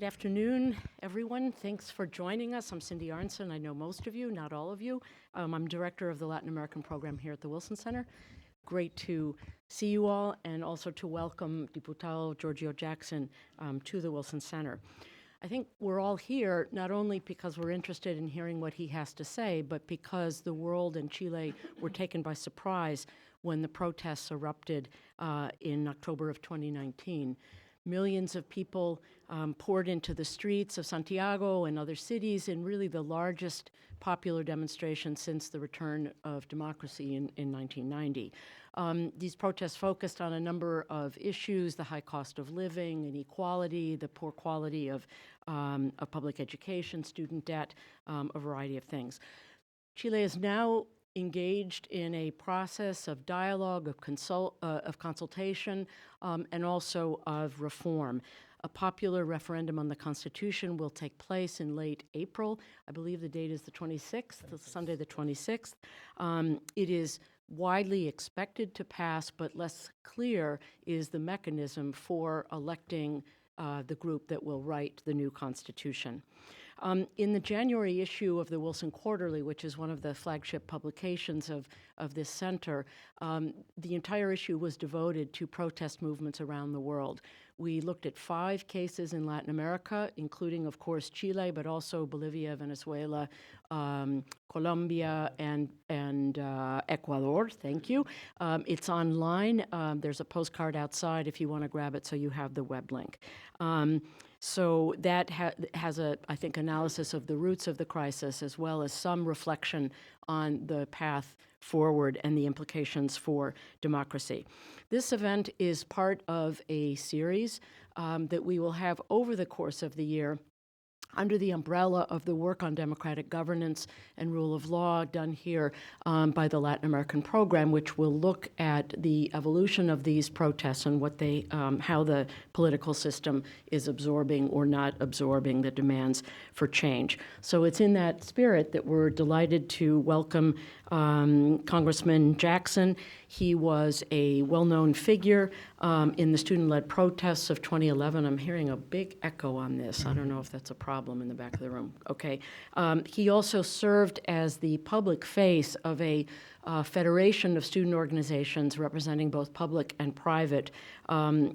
Good afternoon, everyone. Thanks for joining us. I'm Cindy Arnson. I know most of you, not all of you. I'm director of the Latin American program here at the Wilson Center. Great to see you all, and also to welcome Diputado Giorgio Jackson to the Wilson Center. I think we're all here not only because we're interested in hearing what he has to say, but because the world and Chile were taken by surprise when the protests erupted in October of 2019. Millions of people poured into the streets of Santiago and other cities in really the largest popular demonstration since the return of democracy in 1990. These protests focused on a number of issues: the high cost of living, inequality, the poor quality of public education, student debt, a variety of things. Chile is now engaged in a process of dialogue, of consultation, and also of reform. A popular referendum on the Constitution will take place in late April. I believe the date is the 26th, Sunday the 26th. It is widely expected to pass, but less clear is the mechanism for electing the group that will write the new Constitution. In the January issue of the Wilson Quarterly, which is one of the flagship publications of this center, the entire issue was devoted to protest movements around the world. We looked at 5 cases in Latin America, including, of course, Chile, but also Bolivia, Venezuela, Colombia, and Ecuador. Thank you. It's online. There's a postcard outside if you want to grab it, so you have the web link. So that has a, I think, analysis of the roots of the crisis, as well as some reflection on the path forward and the implications for democracy. This event is part of a series that we will have over the course of the year under the umbrella of the work on democratic governance and rule of law done here by the Latin American program, which will look at the evolution of these protests and what they, how the political system is absorbing or not absorbing the demands for change. So it's in that spirit that we're delighted to welcome Congressman Jackson. He was a well-known figure in the student-led protests of 2011. I'm hearing a big echo on this. I don't know if that's a problem in the back of the room. Okay. He also served as the public face of a federation of student organizations representing both public and private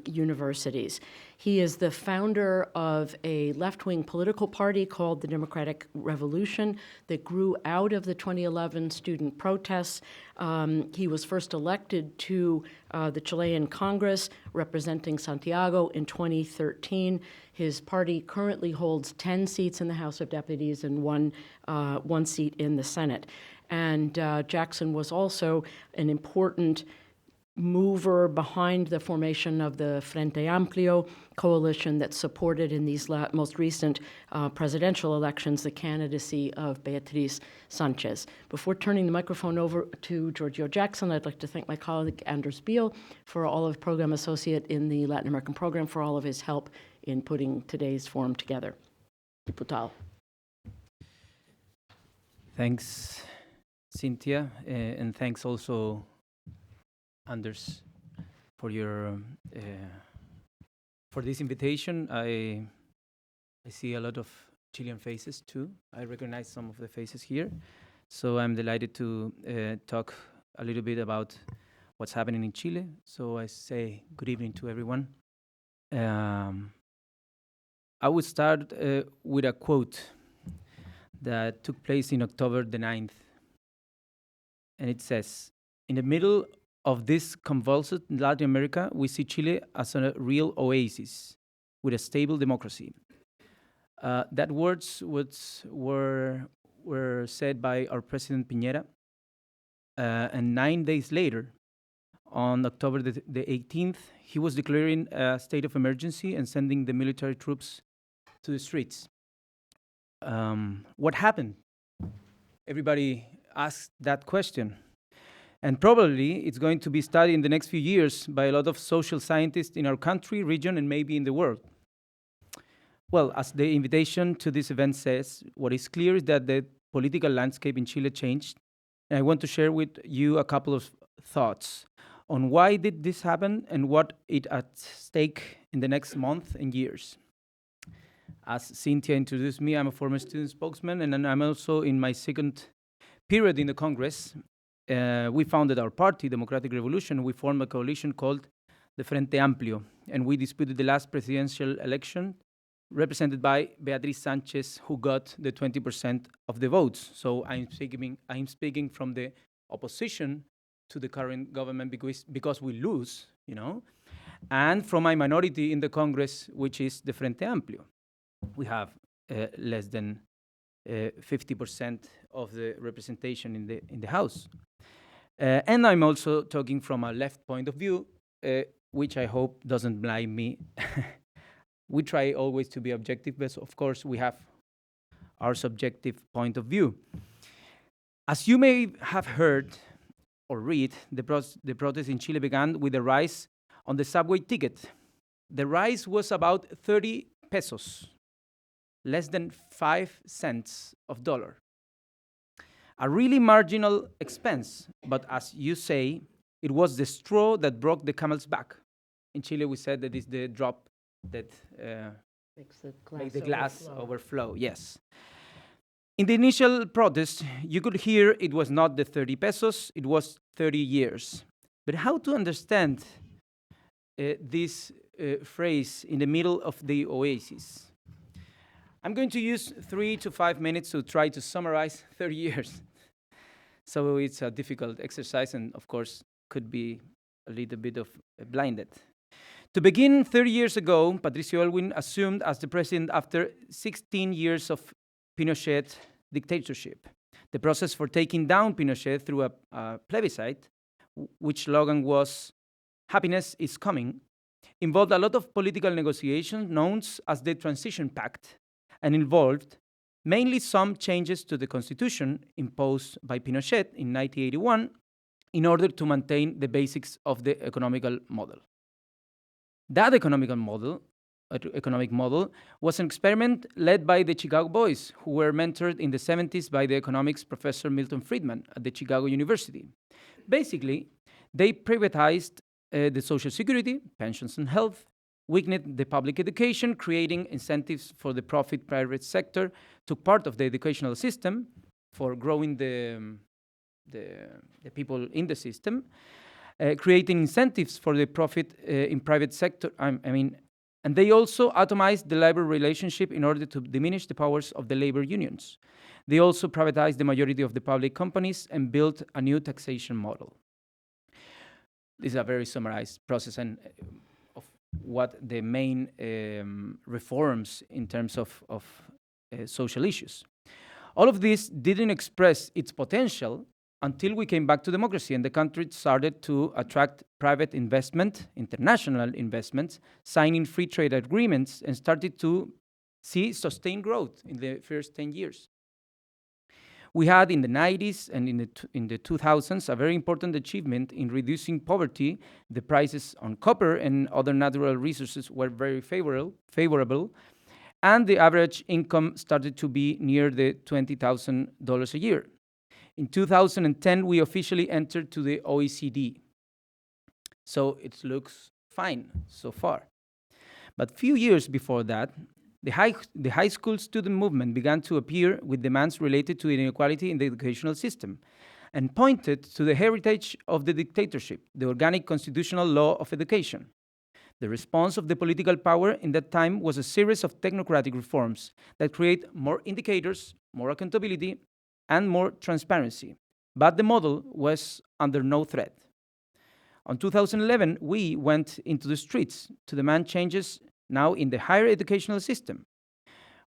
universities. He is the founder of a left-wing political party called the Democratic Revolution that grew out of the 2011 student protests. He was first elected to the Chilean Congress representing Santiago in 2013. His party currently holds 10 seats in the House of Deputies and one seat in the Senate. And Jackson was also an important mover behind the formation of the Frente Amplio coalition that supported in these most recent presidential elections the candidacy of Beatriz Sanchez. Before turning the microphone over to Giorgio Jackson, I'd like to thank my colleague Anders Beal, for all of program associate in the Latin American program, for all of his help in putting today's forum together. Diputado. Thanks, Cynthia, and thanks also, Anders, for your for this invitation. I see a lot of Chilean faces too. I recognize some of the faces here, so I'm delighted to talk a little bit about what's happening in Chile. So I say good evening to everyone. I would start with a quote that took place in October the 9th. And it says, "In the middle of this convulsed Latin America, we see Chile as a real oasis with a stable democracy." That words were said by our President Piñera. And 9 days later, on October the 18th, he was declaring a state of emergency and sending the military troops to the streets. What happened? Everybody asked that question. And probably it's going to be studied in the next few years by a lot of social scientists in our country, region, and maybe in the world. Well, as the invitation to this event says, what is clear is that the political landscape in Chile changed. And I want to share with you a couple of thoughts on why did this happen and what is at stake in the next month and years. As Cynthia introduced me, I'm a former student spokesman, and then I'm also in my second period in the Congress. We founded our party, Democratic Revolution. We formed a coalition called the Frente Amplio, and we disputed the last presidential election, represented by Beatriz Sanchez, who got the 20% of the votes. So I'm speaking from the opposition to the current government because we lose, and from my minority in the Congress, which is the Frente Amplio. We have less than 50% of the representation in the House. And I'm also talking from a left point of view, which I hope doesn't blind me. We try always to be objective, but of course we have our subjective point of view. As you may have heard or read, the protest in Chile began with the rise on the subway ticket. The rise was about 30 pesos, less than 5 cents of dollar. A really marginal expense, but as you say, it was the straw that broke the camel's back. In Chile, we said that it's the drop that Makes the glass overflow. Yes. In the initial protest, you could hear it was not the 30 pesos, it was 30 years. But how to understand this phrase in the middle of the oasis? I'm going to use 3 to 5 minutes to try to summarize 30 years. So it's a difficult exercise and, of course, could be a little bit of blinded. To begin, 30 years ago, Patricio Aylwin assumed as the president after 16 years of Pinochet dictatorship. The process for taking down Pinochet through a plebiscite, which slogan was, "Happiness is coming," involved a lot of political negotiations known as the Transition Pact, and involved mainly some changes to the constitution imposed by Pinochet in 1981 in order to maintain the basics of the economical model. That economic model was an experiment led by the Chicago Boys, who were mentored in the 70s by the economics professor Milton Friedman at the Chicago University. Basically, they privatized the Social Security, pensions and health, weakened the public education, creating incentives for the profit private sector, took part of the educational system for growing the people in the system, creating incentives for the profit in private sector. And they also atomized the labor relationship in order to diminish the powers of the labor unions. They also privatized the majority of the public companies and built a new taxation model. This is a very summarized process and of what the main reforms in terms of social issues. All of this didn't express its potential until we came back to democracy and the country started to attract private investment, international investments, signing free trade agreements, and started to see sustained growth in the first 10 years. We had in the 90s and in the 2000s a very important achievement in reducing poverty. The prices on copper and other natural resources were very favorable, and the average income started to be near the $20,000 a year. In 2010, we officially entered to the OECD. So it looks fine so far. But a few years before that, the high school student movement began to appear with demands related to inequality in the educational system and pointed to the heritage of the dictatorship, the organic constitutional law of education. The response of the political power in that time was a series of technocratic reforms that create more indicators, more accountability, and more transparency. But the model was under no threat. In 2011, we went into the streets to demand changes now in the higher educational system.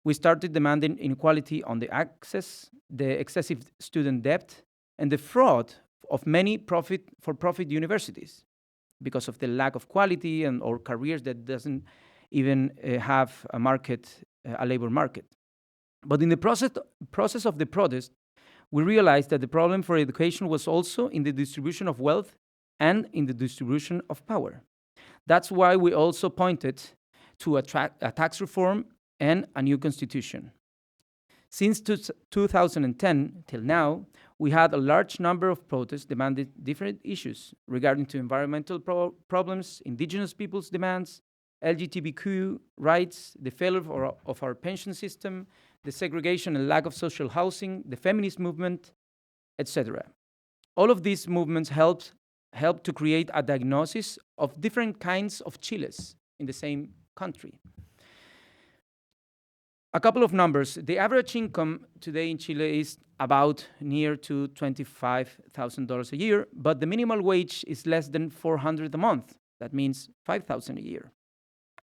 We started demanding inequality on the access, the excessive student debt, and the fraud of many for-profit universities because of the lack of quality or careers that doesn't even have a labor market. But in the process of the protest, we realized that the problem for education was also in the distribution of wealth and in the distribution of power. That's why we also pointed to a tax reform and a new constitution. Since 2010 till now, we had a large number of protests demanding different issues regarding to environmental problems, indigenous people's demands, LGBTQ rights, the failure of our pension system, the segregation and lack of social housing, the feminist movement, etc. All of these movements help to create a diagnosis of different kinds of Chiles in the same country. A couple of numbers. The average income today in Chile is about near to $25,000 a year, but the minimum wage is less than $400 a month. That means $5,000 a year.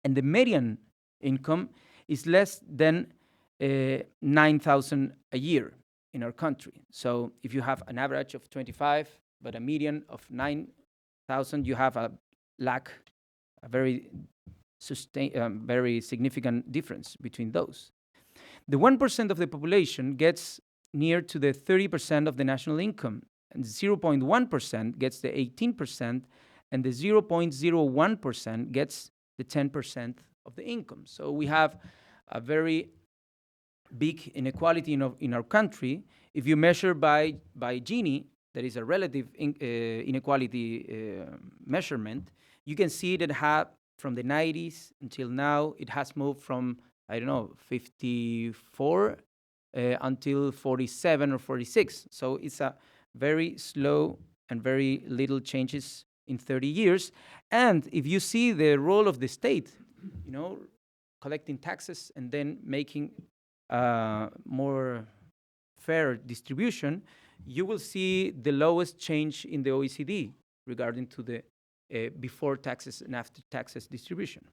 And the median income is less than $9,000 a year in our country. So if you have an average of 25, but a median of 9,000, you have a very significant difference between those. The 1% of the population gets near to the 30% of the national income, and 0.1% gets the 18%, and the 0.01% gets the 10% of the income. So we have a very big inequality in our country. If you measure by Gini, that is a relative inequality measurement, you can see that from the 90s until now, it has moved from, 54 until 47 or 46. So it's a very slow and very little changes in 30 years. And if you see the role of the state, collecting taxes and then making more fair distribution, you will see the lowest change in the OECD regarding to the before taxes and after taxes distribution.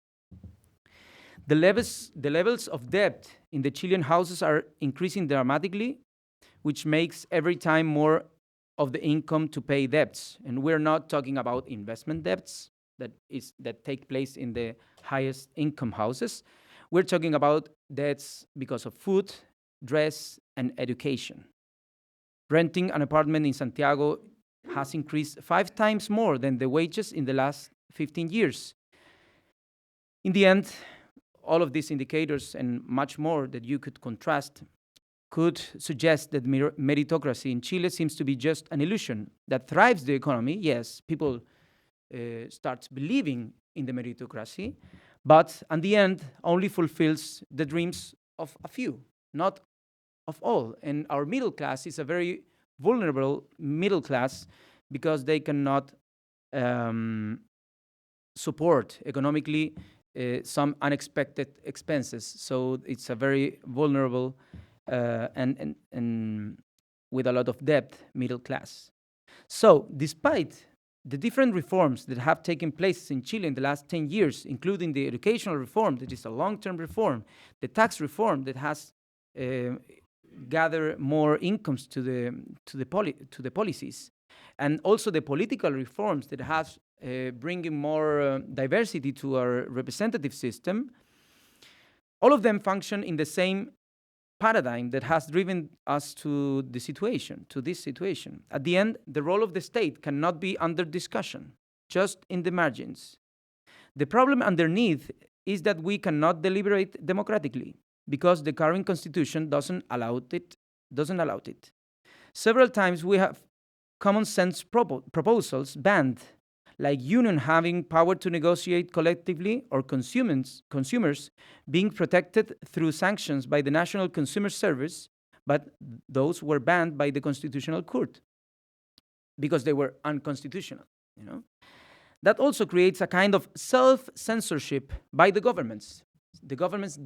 The levels of debt in the Chilean houses are increasing dramatically, which makes every time more of the income to pay debts. And we're not talking about investment debts that take place in the highest income houses. We're talking about debts because of food, dress, and education. Renting an apartment in Santiago has increased 5 times more than the wages in the last 15 years. In the end, all of these indicators and much more that you could contrast could suggest that meritocracy in Chile seems to be just an illusion that thrives the economy. Yes, people start believing in the meritocracy, but at the end only fulfills the dreams of a few, not of all. And our middle class is a very vulnerable middle class because they cannot support economically some unexpected expenses. So it's a very vulnerable and with a lot of debt middle class. So despite the different reforms that have taken place in Chile in the last 10 years, including the educational reform, that is a long-term reform, the tax reform that has gathered more incomes to the policies, and also the political reforms that has bringing more diversity to our representative system, all of them function in the same paradigm that has driven us to this situation. At the end, the role of the state cannot be under discussion, just in the margins. The problem underneath is that we cannot deliberate democratically because the current constitution doesn't allow it. Several times we have common sense proposals banned, like union having power to negotiate collectively or consumers being protected through sanctions by the National Consumer Service, but those were banned by the Constitutional Court because they were unconstitutional. That also creates a kind of self-censorship by the governments. The governments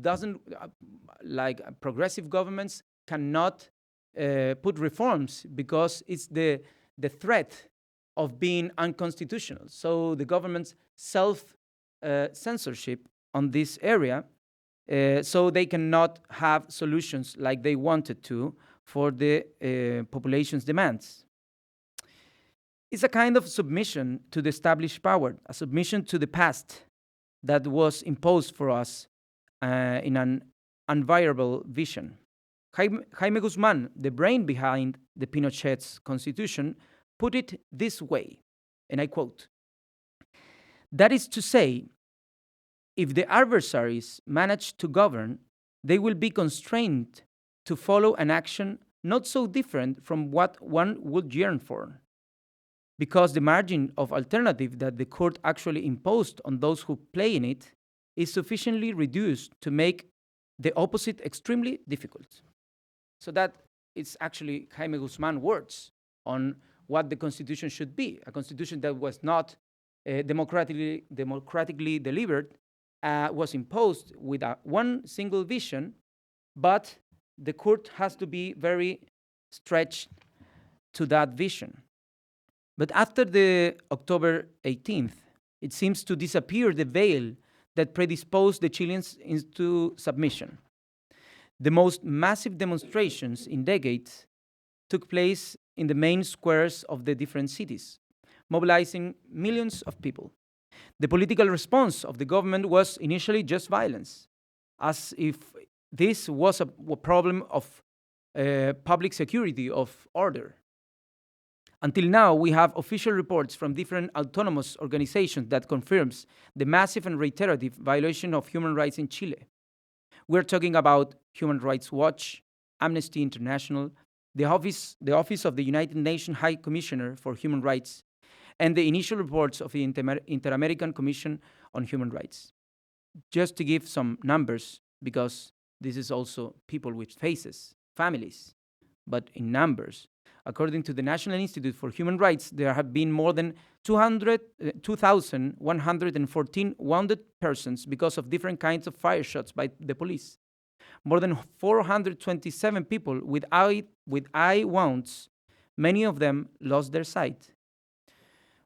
like progressive governments, cannot put reforms because it's the threat of being unconstitutional. So the government's self-censorship on this area, so they cannot have solutions like they wanted to for the population's demands. It's a kind of submission to the established power, a submission to the past that was imposed for us in an unviable vision. Jaime Guzman, the brain behind the Pinochet's constitution, put it this way, and I quote, "That is to say, if the adversaries manage to govern, they will be constrained to follow an action not so different from what one would yearn for, because the margin of alternative that the court actually imposed on those who play in it is sufficiently reduced to make the opposite extremely difficult. So that it's actually Jaime Guzman words on what the constitution should be, a constitution that was not democratically delivered, was imposed with one single vision, but the court has to be very stretched to that vision. But after the October 18th, it seems to disappear the veil that predisposed the Chileans into submission. The most massive demonstrations in decades took place in the main squares of the different cities, mobilizing millions of people. The political response of the government was initially just violence, as if this was a problem of public security, of order. Until now, we have official reports from different autonomous organizations that confirms the massive and reiterative violation of human rights in Chile. We're talking about Human Rights Watch, Amnesty International, the Office of the United Nations High Commissioner for Human Rights, and the initial reports of the Inter-American Commission on Human Rights. Just to give some numbers, because this is also people with faces, families, but in numbers. According to the National Institute for Human Rights, there have been more than 2,114 wounded persons because of different kinds of fire shots by the police. More than 427 people with eye wounds, many of them lost their sight.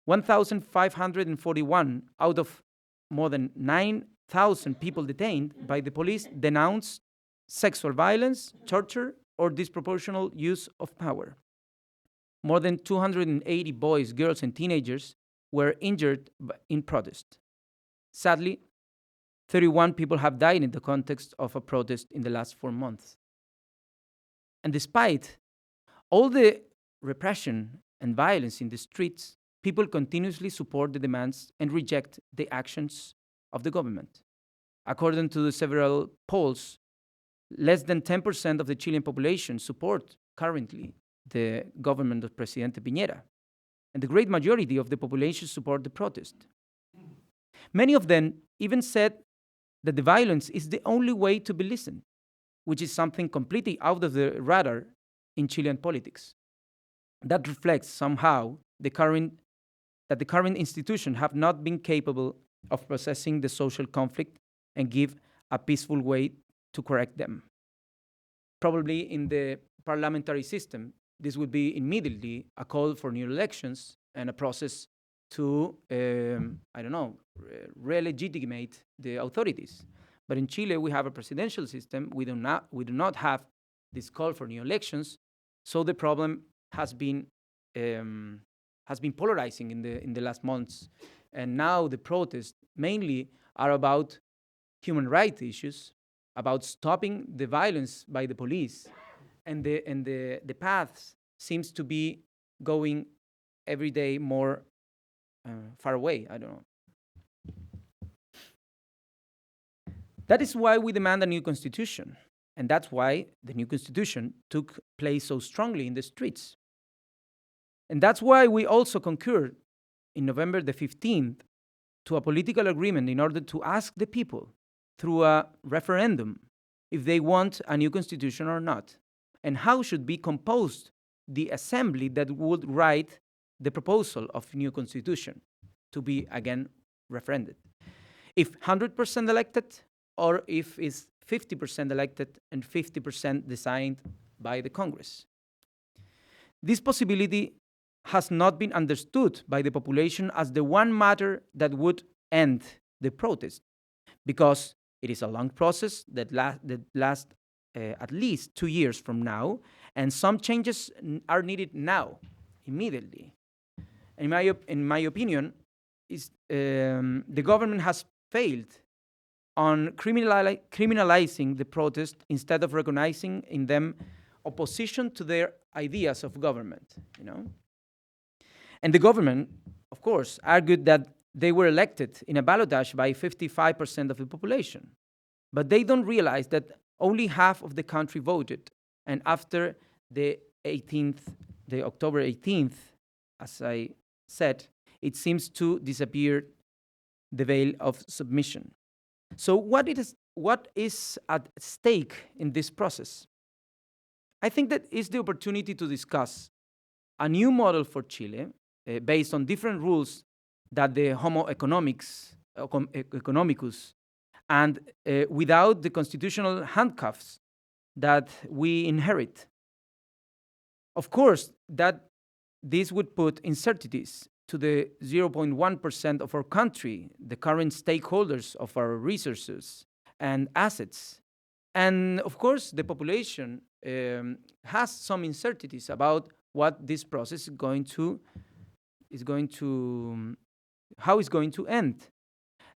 1,541 out of more than 9,000 people detained by the police denounced sexual violence, torture, or disproportional use of power. More than 280 boys, girls, and teenagers were injured in protest. Sadly, 31 people have died in the context of a protest in the last 4 months. And despite all the repression and violence in the streets, people continuously support the demands and reject the actions of the government. According to the several polls, less than 10% of the Chilean population support currently the government of Presidente Piñera, and the great majority of the population support the protest. Many of them even said that the violence is the only way to be listened, which is something completely out of the radar in Chilean politics. That reflects somehow that the current institutions have not been capable of processing the social conflict and give a peaceful way to correct them. Probably in the parliamentary system, this would be immediately a call for new elections and a process to, re-legitimate the authorities. But in Chile, we have a presidential system. We do not have this call for new elections. So the problem has been polarizing in the last months, and now the protests mainly are about human rights issues, about stopping the violence by the police, and the path seems to be going every day more far away. I don't know. That is why we demand a new constitution, and that's why the new constitution took place so strongly in the streets. And that's why we also concurred in November the 15th to a political agreement in order to ask the people through a referendum if they want a new constitution or not, and how should be composed the assembly that would write the proposal of new constitution to be again referended. If 100% elected, or if it's 50% elected and 50% designed by the Congress. This possibility has not been understood by the population as the one matter that would end the protest, because it is a long process that lasts at least 2 years from now, and some changes are needed now, immediately. In my opinion, the government has failed on criminalizing the protest instead of recognizing in them opposition to their ideas of government, And the government, of course, argued that they were elected in a ballotage by 55% of the population. But they don't realize that only half of the country voted. And after the October 18th, as I said, it seems to disappear the veil of submission. So what is at stake in this process? I think that is the opportunity to discuss a new model for Chile based on different rules that the Homo economicus, and without the constitutional handcuffs that we inherit. Of course, that this would put uncertainties to the 0.1% of our country, the current stakeholders of our resources and assets. And of course, the population has some uncertainties about what this process how it's going to end.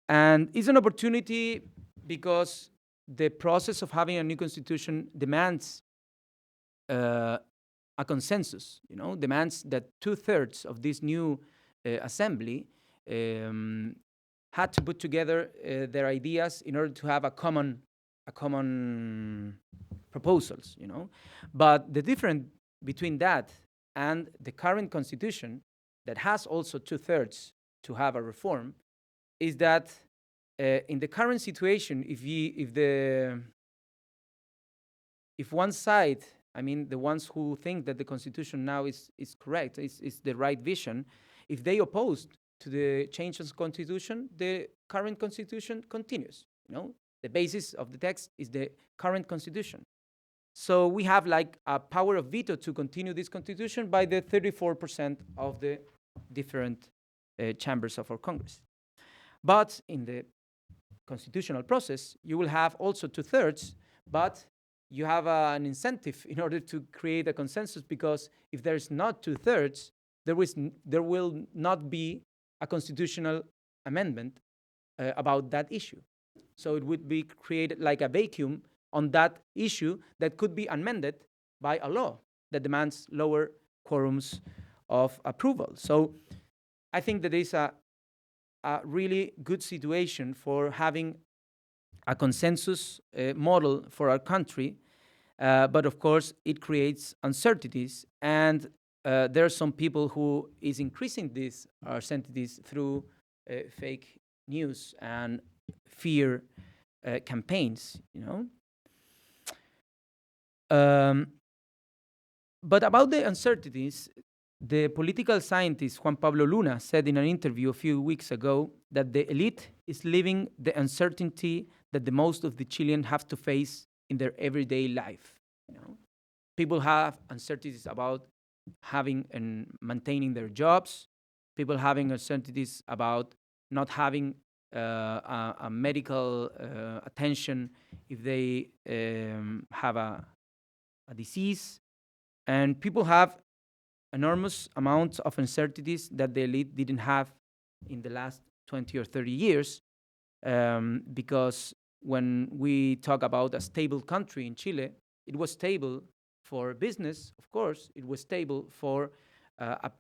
And it's an opportunity because the process of having a new constitution demands a consensus, demands that 2/3 of this new assembly had to put together their ideas in order to have a common proposals, But the difference between that and the current constitution that has also 2/3 to have a reform is that in the current situation, if one side, I mean the ones who think that the constitution now is correct, is the right vision, if they opposed to the change of constitution, the current constitution continues. The basis of the text is the current constitution. So we have like a power of veto to continue this constitution by the 34% of the different chambers of our Congress. But in the constitutional process, you will have also 2/3, but you have an incentive in order to create a consensus, because if there's not 2/3, there will not be a constitutional amendment about that issue. So it would be created like a vacuum on that issue that could be amended by a law that demands lower quorums of approval. So I think that is a really good situation for having a consensus model for our country. But of course, it creates uncertainties. And there are some people who is increasing these uncertainties through fake news and fear campaigns, But about the uncertainties, the political scientist Juan Pablo Luna said in an interview a few weeks ago that the elite is living the uncertainty that the most of the Chileans have to face in their everyday life. People have uncertainties about having and maintaining their jobs. People having uncertainties about not having a medical attention if they have a disease. And people have enormous amounts of uncertainties that the elite didn't have in the last 20 or 30 years, because when we talk about a stable country in Chile, it was stable for business, of course. It was stable for a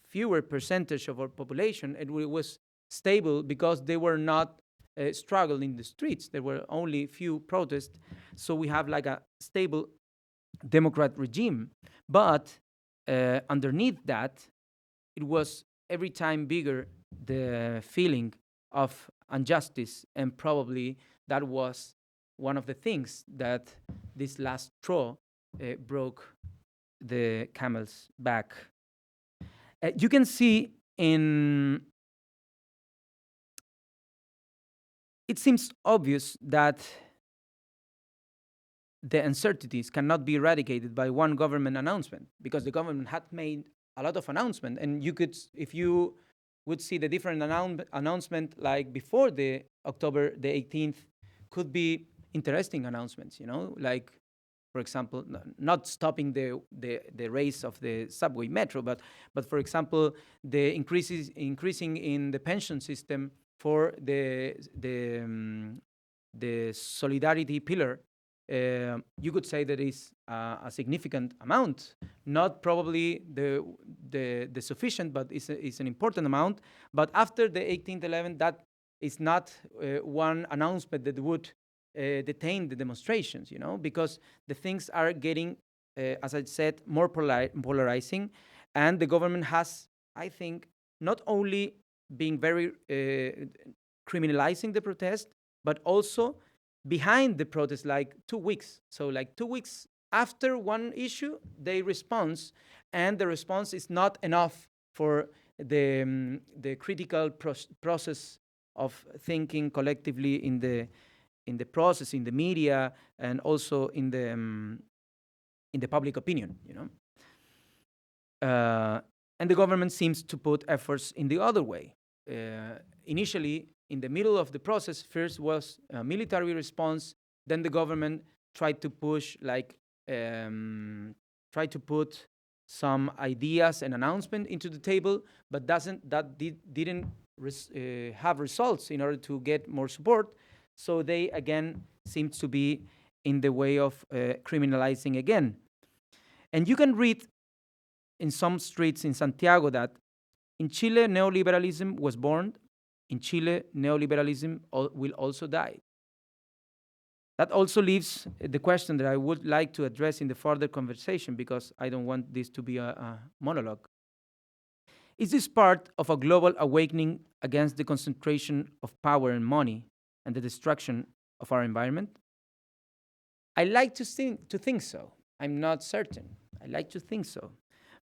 fewer percentage of our population, and it was stable because they were not struggling in the streets. There were only few protests, so we have like a stable democrat regime. But underneath that, it was every time bigger the feeling of injustice, and probably that was one of the things that this last straw broke the camel's back. You can see it seems obvious that the uncertainties cannot be eradicated by one government announcement, because the government had made a lot of announcements, and if you would see the different announcement like before the October the 18th, could be interesting announcements, like, for example, not stopping the race of the subway metro, but for example, the increasing in the pension system for the solidarity pillar. You could say that is a significant amount, not probably the sufficient, but it's an important amount. But after the 1811, that is not one announcement that would detain the demonstrations, because the things are getting, as I said, more polarizing, and the government has, I think, not only being very criminalizing the protest, but also behind the protest, like 2 weeks. So like 2 weeks after one issue, they respond, and the response is not enough for the critical process of thinking collectively in the process, in the media, and also in the public opinion, you know. And the government seems to put efforts in the other way. Initially, in the middle of the process, first was a military response, then the government tried to push, tried to put some ideas and announcement into the table, but didn't have results in order to get more support. So they again seem to be in the way of criminalizing again. And you can read in some streets in Santiago that in Chile, neoliberalism was born. In Chile, neoliberalism will also die. That also leaves the question that I would like to address in the further conversation, because I don't want this to be a monologue. Is this part of a global awakening against the concentration of power and money and the destruction of our environment? I like to think so. I'm not certain. I like to think so.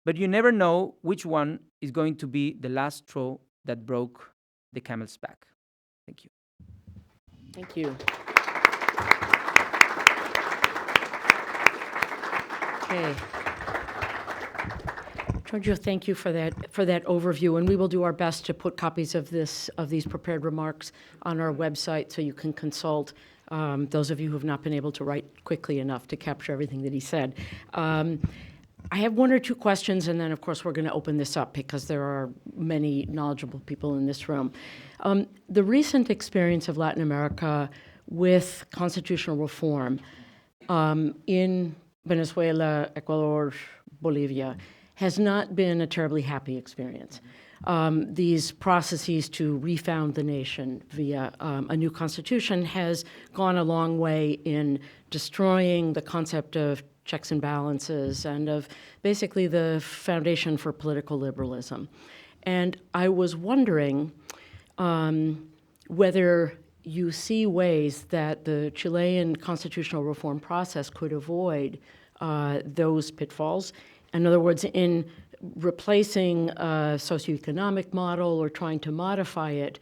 But you never know which one is going to be the last straw that broke the camel's back. Thank you. Thank you. Okay. Giorgio, thank you for that overview, and we will do our best to put copies of these prepared remarks on our website so you can consult. Those of you who have not been able to write quickly enough to capture everything that he said. I have one or two questions, and then, of course, we're going to open this up because there are many knowledgeable people in this room. The recent experience of Latin America with constitutional reform in Venezuela, Ecuador, Bolivia, has not been a terribly happy experience. These processes to refound the nation via a new constitution has gone a long way in destroying the concept of checks and balances and of basically the foundation for political liberalism. And I was wondering whether you see ways that the Chilean constitutional reform process could avoid those pitfalls. In other words, in replacing a socioeconomic model or trying to modify it,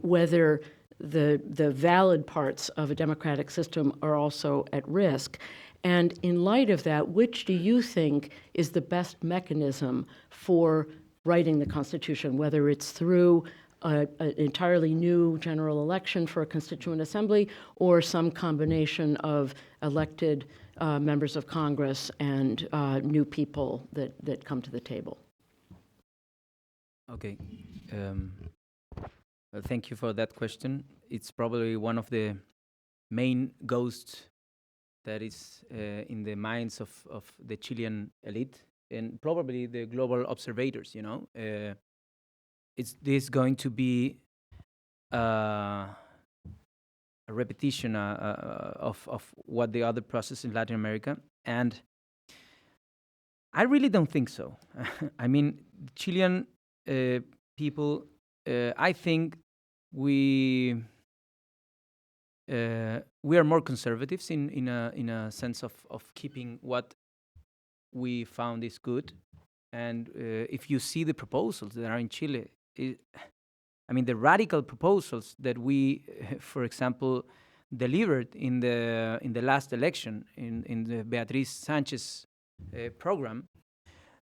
whether the valid parts of a democratic system are also at risk. And in light of that, which do you think is the best mechanism for writing the Constitution, whether it's through an entirely new general election for a constituent assembly or some combination of elected members of Congress and new people that come to the table? Okay. Well, thank you for that question. It's probably one of the main ghosts that is in the minds of the Chilean elite and probably the global observators, you know. Is this going to be a repetition of what the other process in Latin America? And I really don't think so. I mean, Chilean people, I think we are more conservatives in a sense of keeping what we found is good. And if you see the proposals that are in Chile, I mean, the radical proposals that we, for example, delivered in the last election in the Beatriz Sanchez program,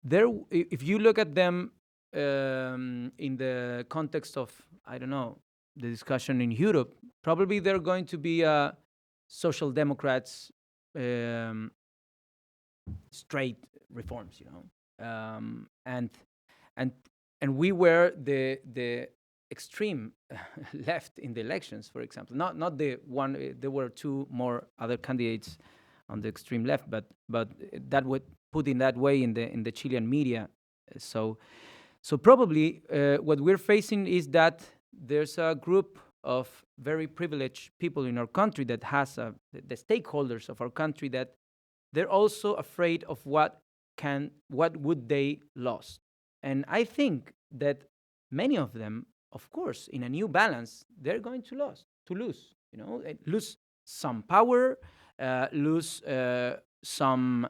there, if you look at them in the context of, I don't know, the discussion in Europe, probably they're going to be social democrats, straight reforms, you know, and we were the extreme left in the elections, for example. Not the one. There were two more other candidates on the extreme left, but that would put in that way in the Chilean media. So probably what we're facing is that there's a group of very privileged people in our country that has the stakeholders of our country that they're also afraid of what would they lose. And I think that many of them of course, in a new balance, they're going to lose, lose some power, lose some,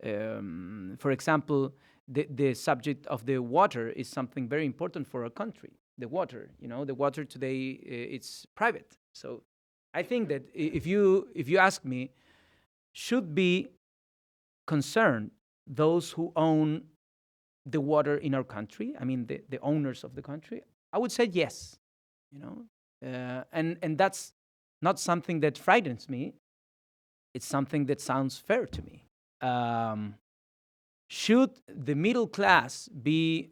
for example, the subject of the water is something very important for a country. The water, the water today, it's private. So I think that if you ask me, should be concerned those who own the water in our country, I mean the owners of the country, I would say yes, and that's not something that frightens me. It's something that sounds fair to me. Should the middle class be,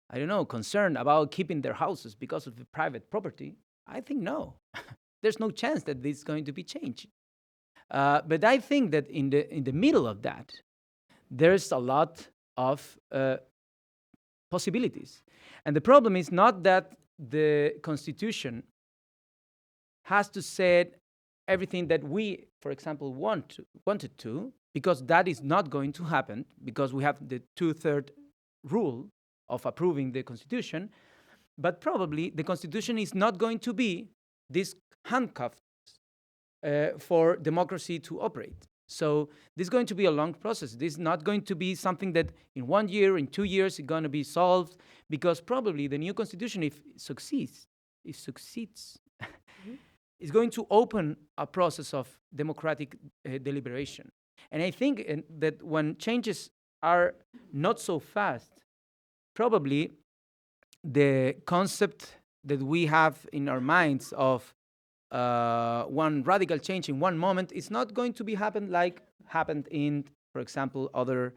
I don't know, concerned about keeping their houses because of the private property? I think no. There's no chance that this is going to be changed. But I think that in the middle of that, there's a lot of possibilities. And the problem is not that the Constitution has to say everything that we, for example, wanted to, because that is not going to happen, because we have the 2/3 rule of approving the Constitution. But probably the Constitution is not going to be this handcuff for democracy to operate. So this is going to be a long process. This is not going to be something that in 1 year, in 2 years, is going to be solved, because probably the new Constitution, if it succeeds, is going to open a process of democratic deliberation. And I think that when changes are not so fast, probably the concept that we have in our minds of one radical change in one moment is not going to be happen like happened in, for example, other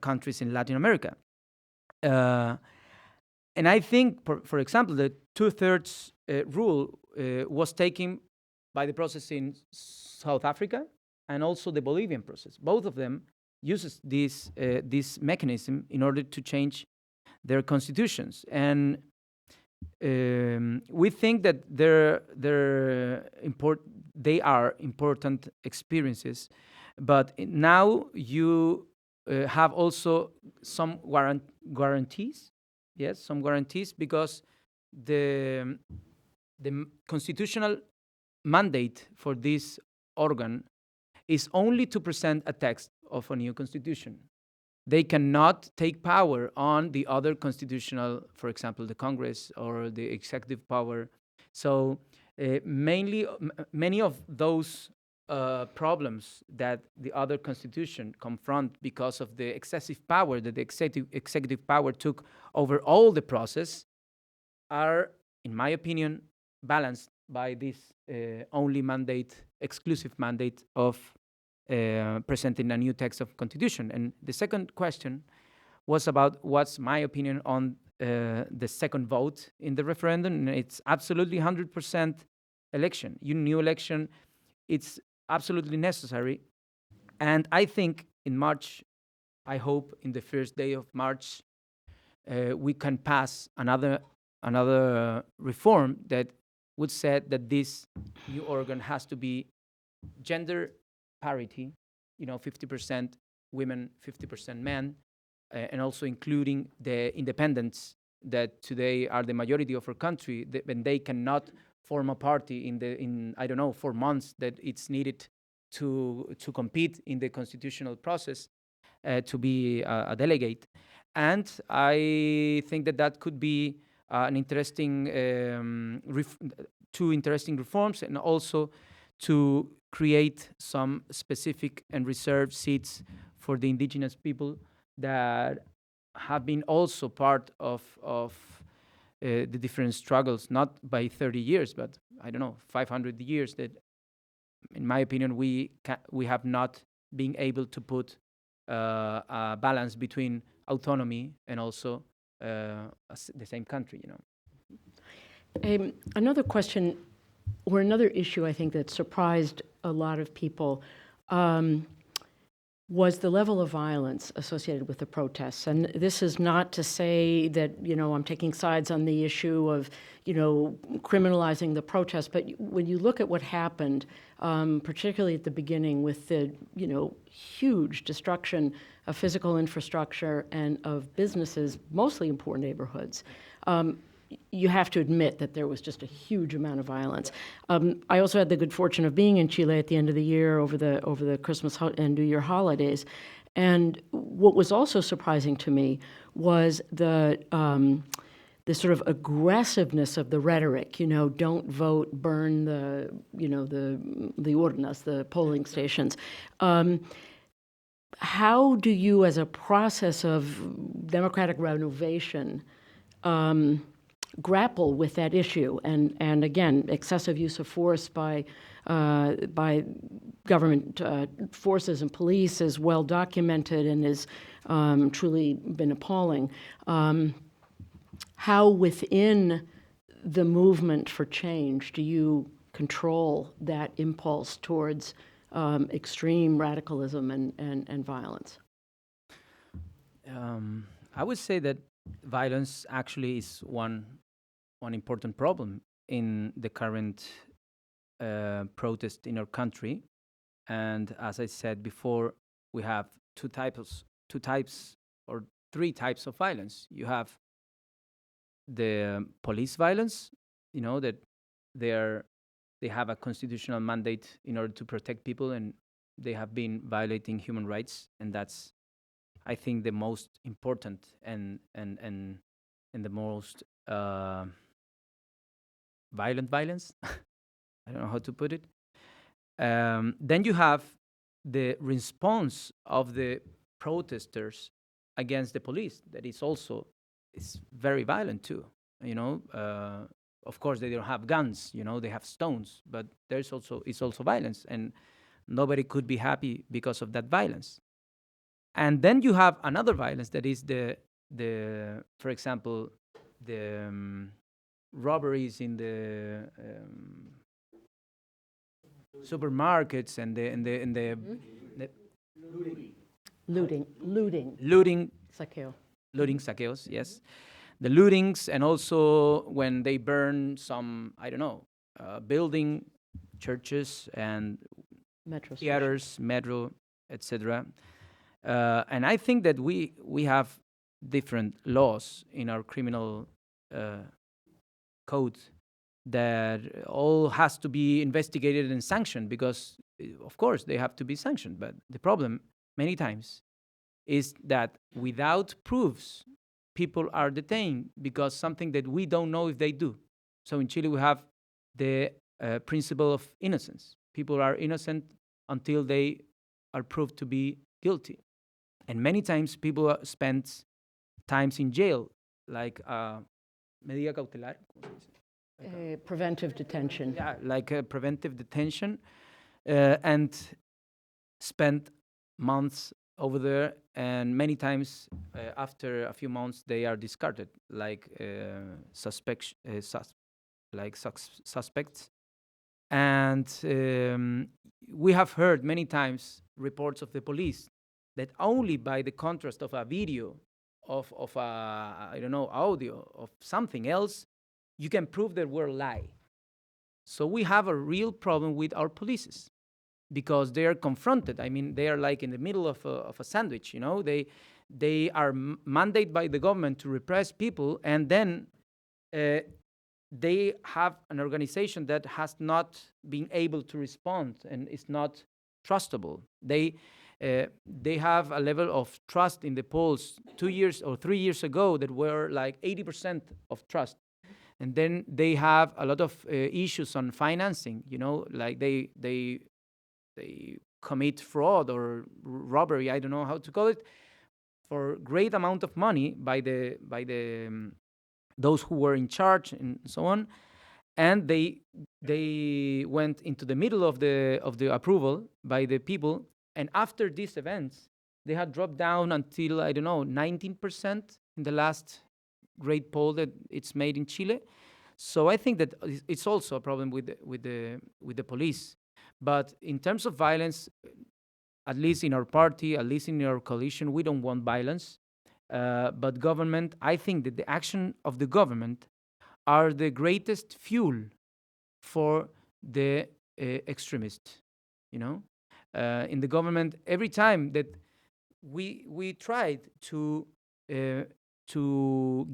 countries in Latin America. And I think, for example, the 2/3 rule was taken by the process in South Africa and also the Bolivian process. Both of them uses this mechanism in order to change their constitutions. And we think that they are important experiences, but now you have also some guarantees. Yes, some guarantees, because the constitutional mandate for this organ is only to present a text of a new constitution. They cannot take power on the other constitutional, for example, the Congress or the executive power. So many of those problems that the other constitution confront because of the excessive power that the executive power took over all the process are, in my opinion, balanced by this only mandate, exclusive mandate of presenting a new text of constitution. And the second question was about what's my opinion on the second vote in the referendum. And it's absolutely 100% election. New election, it's absolutely necessary. And I think in March, I hope in the first day of March, we can pass another reform that would say that this new organ has to be gender parity, 50% women, 50% men, and also including the independents that today are the majority of our country, and they cannot form a party in 4 months that it's needed to compete in the constitutional process, to be a delegate. And I think that could be an interesting, two interesting reforms, and also to create some specific and reserved seats for the indigenous people that have been also part of the different struggles, not by 30 years, but 500 years, that, in my opinion, we have not been able to put a balance between autonomy and also the same country. Another question, or another issue, I think, that surprised a lot of people. was the level of violence associated with the protests. And this is not to say that, I'm taking sides on the issue of, criminalizing the protests, but when you look at what happened, particularly at the beginning with the, huge destruction of physical infrastructure and of businesses, mostly in poor neighborhoods, you have to admit that there was just a huge amount of violence. I also had the good fortune of being in Chile at the end of the year over the Christmas and New Year holidays. And what was also surprising to me was the sort of aggressiveness of the rhetoric, don't vote, burn the urnas, the polling stations. How do you, as a process of democratic renovation, grapple with that issue, and again, excessive use of force by government forces and police is well documented and has truly been appalling. How within the movement for change do you control that impulse towards extreme radicalism and violence? I would say that violence actually is one important problem in the current protest in our country. And as I said before, we have two types or three types of violence. You have the police violence, that they have a constitutional mandate in order to protect people, and they have been violating human rights, and that's, I think, the most important and the most violent violence. I don't know how to put it. Then you have the response of the protesters against the police. That is also very violent too. Of course, they don't have guns. They have stones, but it's also violence, and nobody could be happy because of that violence. And then you have another violence that is for example, the robberies in the supermarkets and the looting, saqueos, yes, the lootings, and also when they burn some, I don't know, building, churches and Metro theaters, metro, etc. And I think that we have different laws in our criminal code that all has to be investigated and sanctioned, because of course they have to be sanctioned. But the problem many times is that without proofs, people are detained because something that we don't know if they do. So in Chile we have the principle of innocence. People are innocent until they are proved to be guilty. And many times people spend times in jail, like medida cautelar. Preventive detention. Yeah, like a preventive detention, and spend months over there. And many times, after a few months, they are discarded, like suspects. And we have heard many times reports of the police that only by the contrast of a video, of a, I don't know, audio, of something else, you can prove that we're lying. So we have a real problem with our polices, because they are confronted. I mean, they are like in the middle of a sandwich, They are mandated by the government to repress people, and then they have an organization that has not been able to respond and is not trustable. They have a level of trust in the polls 2 years or 3 years ago that were like 80% of trust. And then they have a lot of issues on financing, like they commit fraud or robbery, I don't know how to call it, for great amount of money by the those who were in charge and so on. And they went into the middle of the approval by the people. And after these events, they had dropped down until, I don't know, 19% in the last great poll that it's made in Chile. So I think that it's also a problem with the police. But in terms of violence, at least in our party, at least in our coalition, we don't want violence. But government, I think that the action of the government are the greatest fuel for the extremists. You know, in the government, every time that we tried to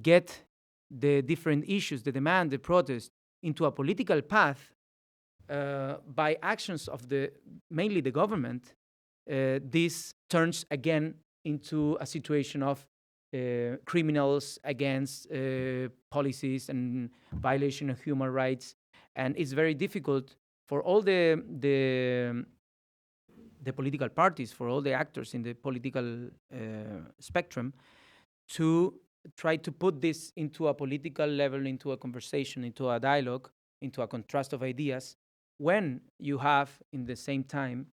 get the different issues, the demand, the protest into a political path by actions of mainly the government, this turns again into a situation of criminals against policies and violation of human rights, and it's very difficult for all the political parties, for all the actors in the political spectrum, to try to put this into a political level, into a conversation, into a dialogue, into a contrast of ideas, when you have, in the same time,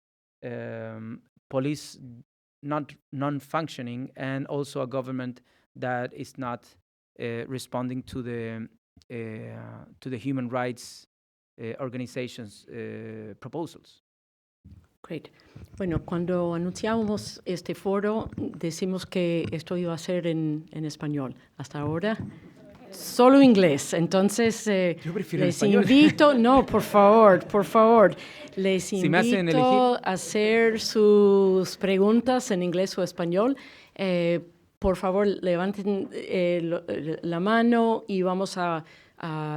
police not non-functioning, and also a government that is not responding to the human rights organizations' proposals. Great. Bueno, cuando anunciamos este foro, decimos que esto iba a ser en español. Hasta ahora, solo inglés. Entonces, Yo prefiero en les español. invito, no, por favor, les Si me hacen invito a hacer sus preguntas en inglés o español. Por favor, levanten la mano y vamos a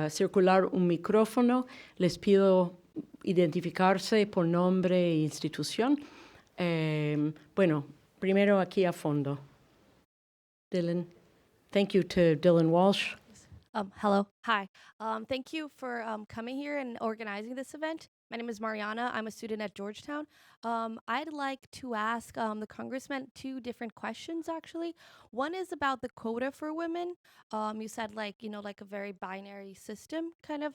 circular un micrófono. Les pido identificarse por nombre e institución. Bueno, primero aquí a fondo. Dylan. Thank you to Dylan Walsh. Hello. Hi. Thank you for coming here and organizing this event. My name is Mariana. I'm a student at Georgetown. I'd like to ask the congressman two different questions, actually. One is about the quota for women. You said, like a very binary system, kind of.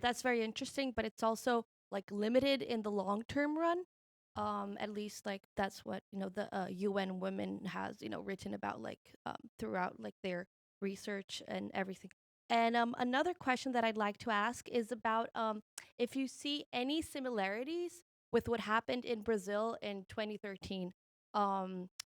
That's very interesting, but it's also like limited in the long-term run. At least like that's what the UN Women has written about throughout their research and everything. And another question that I'd like to ask is about if you see any similarities with what happened in Brazil in 2013.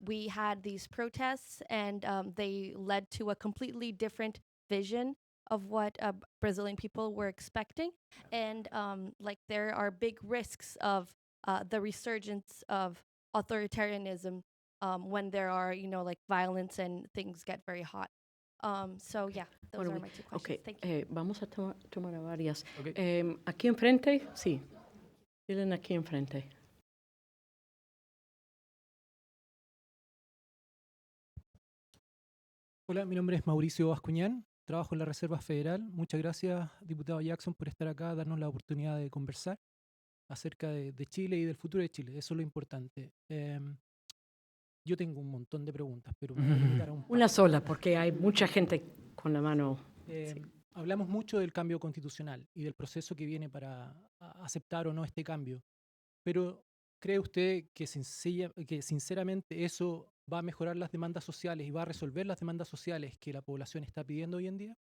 We had these protests, and they led to a completely different vision of what Brazilian people were expecting. And there are big risks of the resurgence of authoritarianism when there are, violence and things get very hot. So yeah, those are my two questions. Okay, Thank you. vamos a tomar a varias. Okay. Aquí enfrente, sí. Dylan, aquí enfrente. Hola, mi nombre es Mauricio Bascuñán, trabajo en la Reserva Federal. Muchas gracias, diputado Jackson, por estar acá, darnos la oportunidad de conversar acerca de Chile y del futuro de Chile. Eso es lo importante. Yo tengo un montón de preguntas, pero me voy a limitar a un par. Una sola, porque hay mucha gente con la mano. Hablamos mucho del cambio constitucional y del proceso que viene para aceptar o no este cambio, pero ¿cree usted que sinceramente eso va a mejorar las demandas sociales y va a resolver las demandas sociales que la población está pidiendo hoy en día?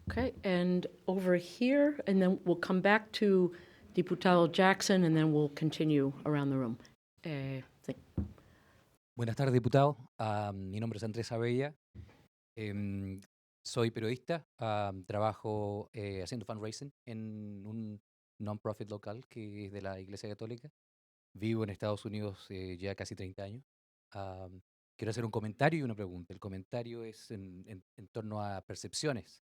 Okay, and over here, and then we'll come back to Diputado Jackson, and then we'll continue around the room. Sí. Buenas tardes, diputado. Mi nombre es Andrés Abella. Soy periodista. Trabajo haciendo fundraising en un non-profit local que es de la Iglesia Católica. Vivo en Estados Unidos ya casi 30 años. Quiero hacer un comentario y una pregunta. El comentario es en torno a percepciones.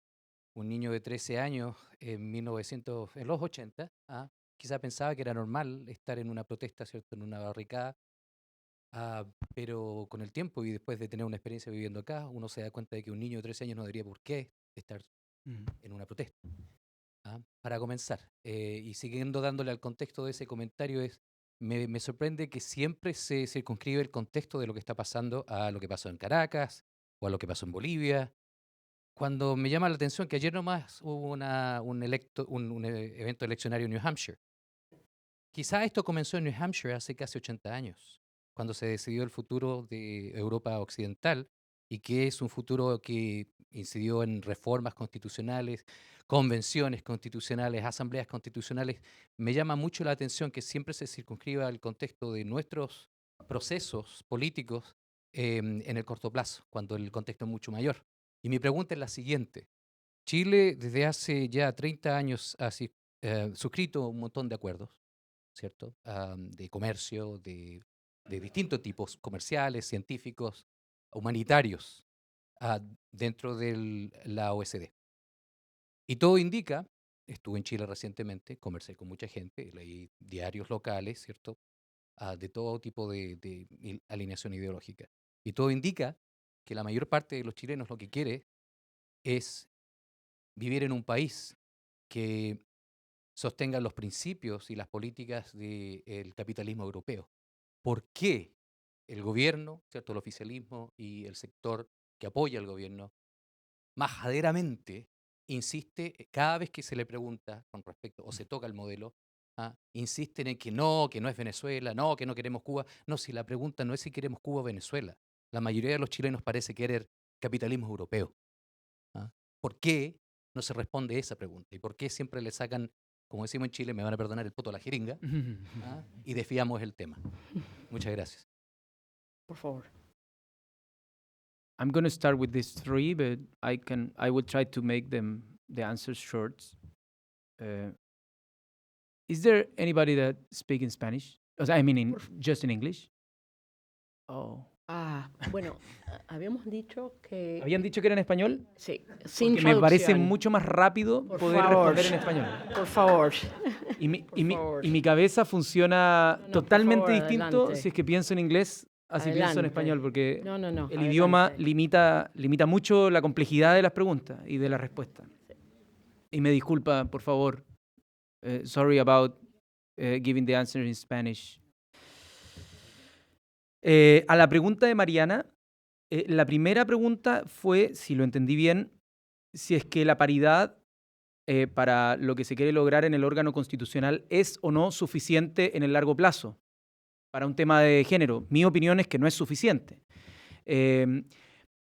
Un niño de 13 años en los 80, quizá pensaba que era normal estar en una protesta, ¿cierto?, en una barricada, pero con el tiempo y después de tener una experiencia viviendo acá, uno se da cuenta de que un niño de 13 años no debería por qué estar en una protesta. Para comenzar, y siguiendo dándole al contexto de ese comentario, me sorprende que siempre se circunscribe el contexto de lo que está pasando a lo que pasó en Caracas o a lo que pasó en Bolivia. Cuando me llama la atención que ayer nomás hubo un evento eleccionario en New Hampshire. Quizá esto comenzó en New Hampshire hace casi 80 años, cuando se decidió el futuro de Europa Occidental y que es un futuro que incidió en reformas constitucionales, convenciones constitucionales, asambleas constitucionales, me llama mucho la atención que siempre se circunscriba al contexto de nuestros procesos políticos en el corto plazo, cuando el contexto es mucho mayor. Y mi pregunta es la siguiente. Chile desde hace ya 30 años ha suscrito un montón de acuerdos, ¿cierto? De comercio, de distintos tipos, comerciales, científicos, humanitarios, dentro de la OECD. Y todo indica, estuve en Chile recientemente, conversé con mucha gente, leí diarios locales, ¿cierto? De todo tipo de alineación ideológica. Y todo indica que la mayor parte de los chilenos lo que quiere es vivir en un país que sostenga los principios y las políticas del capitalismo europeo. ¿Por qué el gobierno, ¿cierto? El oficialismo y el sector que apoya al gobierno majaderamente insiste, cada vez que se le pregunta con respecto o se toca el modelo, insisten en que no es Venezuela, no, que no queremos Cuba? No, si la pregunta no es si queremos Cuba o Venezuela, la mayoría de los chilenos parece querer capitalismo europeo. ¿Por qué no se responde esa pregunta? ¿Y por qué siempre le sacan, como decimos en Chile, me van a perdonar, el poto a la jeringa, y desviamos el tema? Muchas gracias. Por favor. I'm going to start with these three, but I will try to make the answers short. Is there anybody that speaks in Spanish? I mean, just in English? Oh. Bueno, habíamos dicho que... ¿Habían dicho que era en español? Sí, sin Porque me parece traducción. mucho más rápido Por poder favor. responder en español. Por favor. Y mi cabeza funciona No, por totalmente favor, distinto adelante. si es que pienso en inglés así pienso en Adelante. español, porque No, el idioma adelante. limita mucho la complejidad de las preguntas y de las respuestas. Y me disculpa, por favor. Sorry about giving the answer in Spanish. A la pregunta de Mariana, la primera pregunta fue, si lo entendí bien, si es que la paridad para lo que se quiere lograr en el órgano constitucional es o no suficiente en el largo plazo para un tema de género. Mi opinión es que no es suficiente.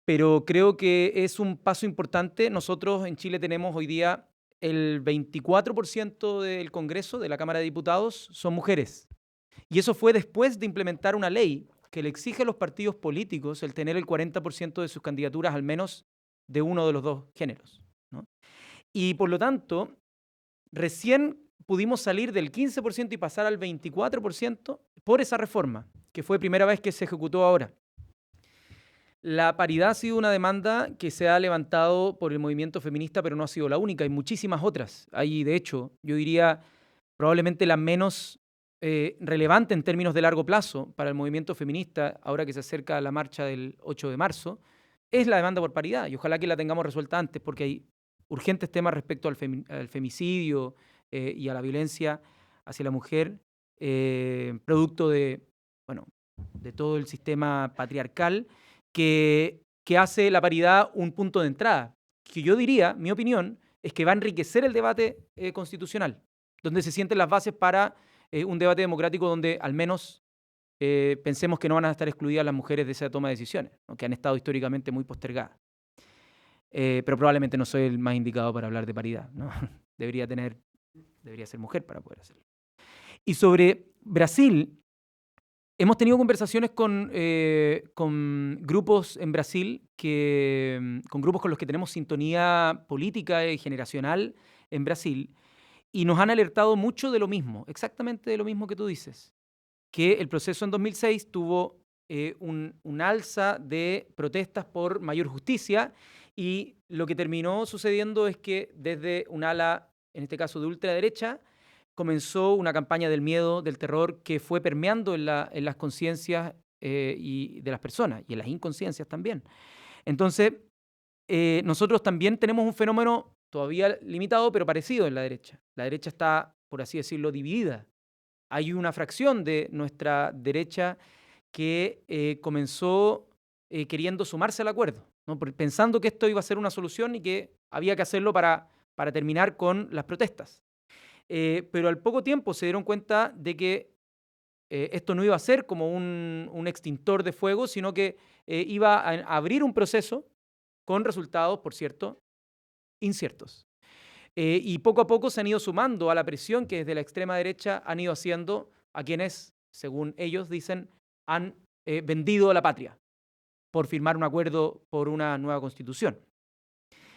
Pero creo que es un paso importante. Nosotros en Chile tenemos hoy día el 24% del Congreso, de la Cámara de Diputados, son mujeres. Y eso fue después de implementar una ley que le exige a los partidos políticos el tener el 40% de sus candidaturas al menos de uno de los dos géneros, ¿no? Y por lo tanto, recién pudimos salir del 15% y pasar al 24% por esa reforma, que fue primera vez que se ejecutó ahora. La paridad ha sido una demanda que se ha levantado por el movimiento feminista, pero no ha sido la única. Hay muchísimas otras. Hay, de hecho, yo diría, probablemente la menos relevante en términos de largo plazo para el movimiento feminista, ahora que se acerca la marcha del 8 de marzo, es la demanda por paridad. Y ojalá que la tengamos resuelta antes, porque hay urgentes temas respecto al femicidio y a la violencia hacia la mujer, producto de todo el sistema patriarcal que hace la paridad un punto de entrada, que yo diría, mi opinión, es que va a enriquecer el debate constitucional, donde se sienten las bases para un debate democrático donde al menos pensemos que no van a estar excluidas las mujeres de esa toma de decisiones, ¿no? Que han estado históricamente muy postergadas. Pero probablemente no soy el más indicado para hablar de paridad, ¿no? Debería ser mujer para poder hacerlo. Y sobre Brasil, hemos tenido conversaciones con grupos en Brasil, con grupos con los que tenemos sintonía política y generacional en Brasil, y nos han alertado mucho de lo mismo, exactamente de lo mismo que tú dices, que el proceso en 2006 tuvo un alza de protestas por mayor justicia, y lo que terminó sucediendo es que desde un ala, en este caso de ultraderecha, comenzó una campaña del miedo, del terror, que fue permeando en las conciencias y de las personas, y en las inconsciencias también. Entonces, nosotros también tenemos un fenómeno todavía limitado, pero parecido en la derecha. La derecha está, por así decirlo, dividida. Hay una fracción de nuestra derecha que comenzó queriendo sumarse al acuerdo, ¿no? Pensando que esto iba a ser una solución y que había que hacerlo para terminar con las protestas. Pero al poco tiempo se dieron cuenta de que esto no iba a ser como un extintor de fuego, sino que iba a abrir un proceso con resultados, por cierto, inciertos. Y poco a poco se han ido sumando a la presión que desde la extrema derecha han ido haciendo a quienes, según ellos dicen, han vendido a la patria por firmar un acuerdo por una nueva constitución.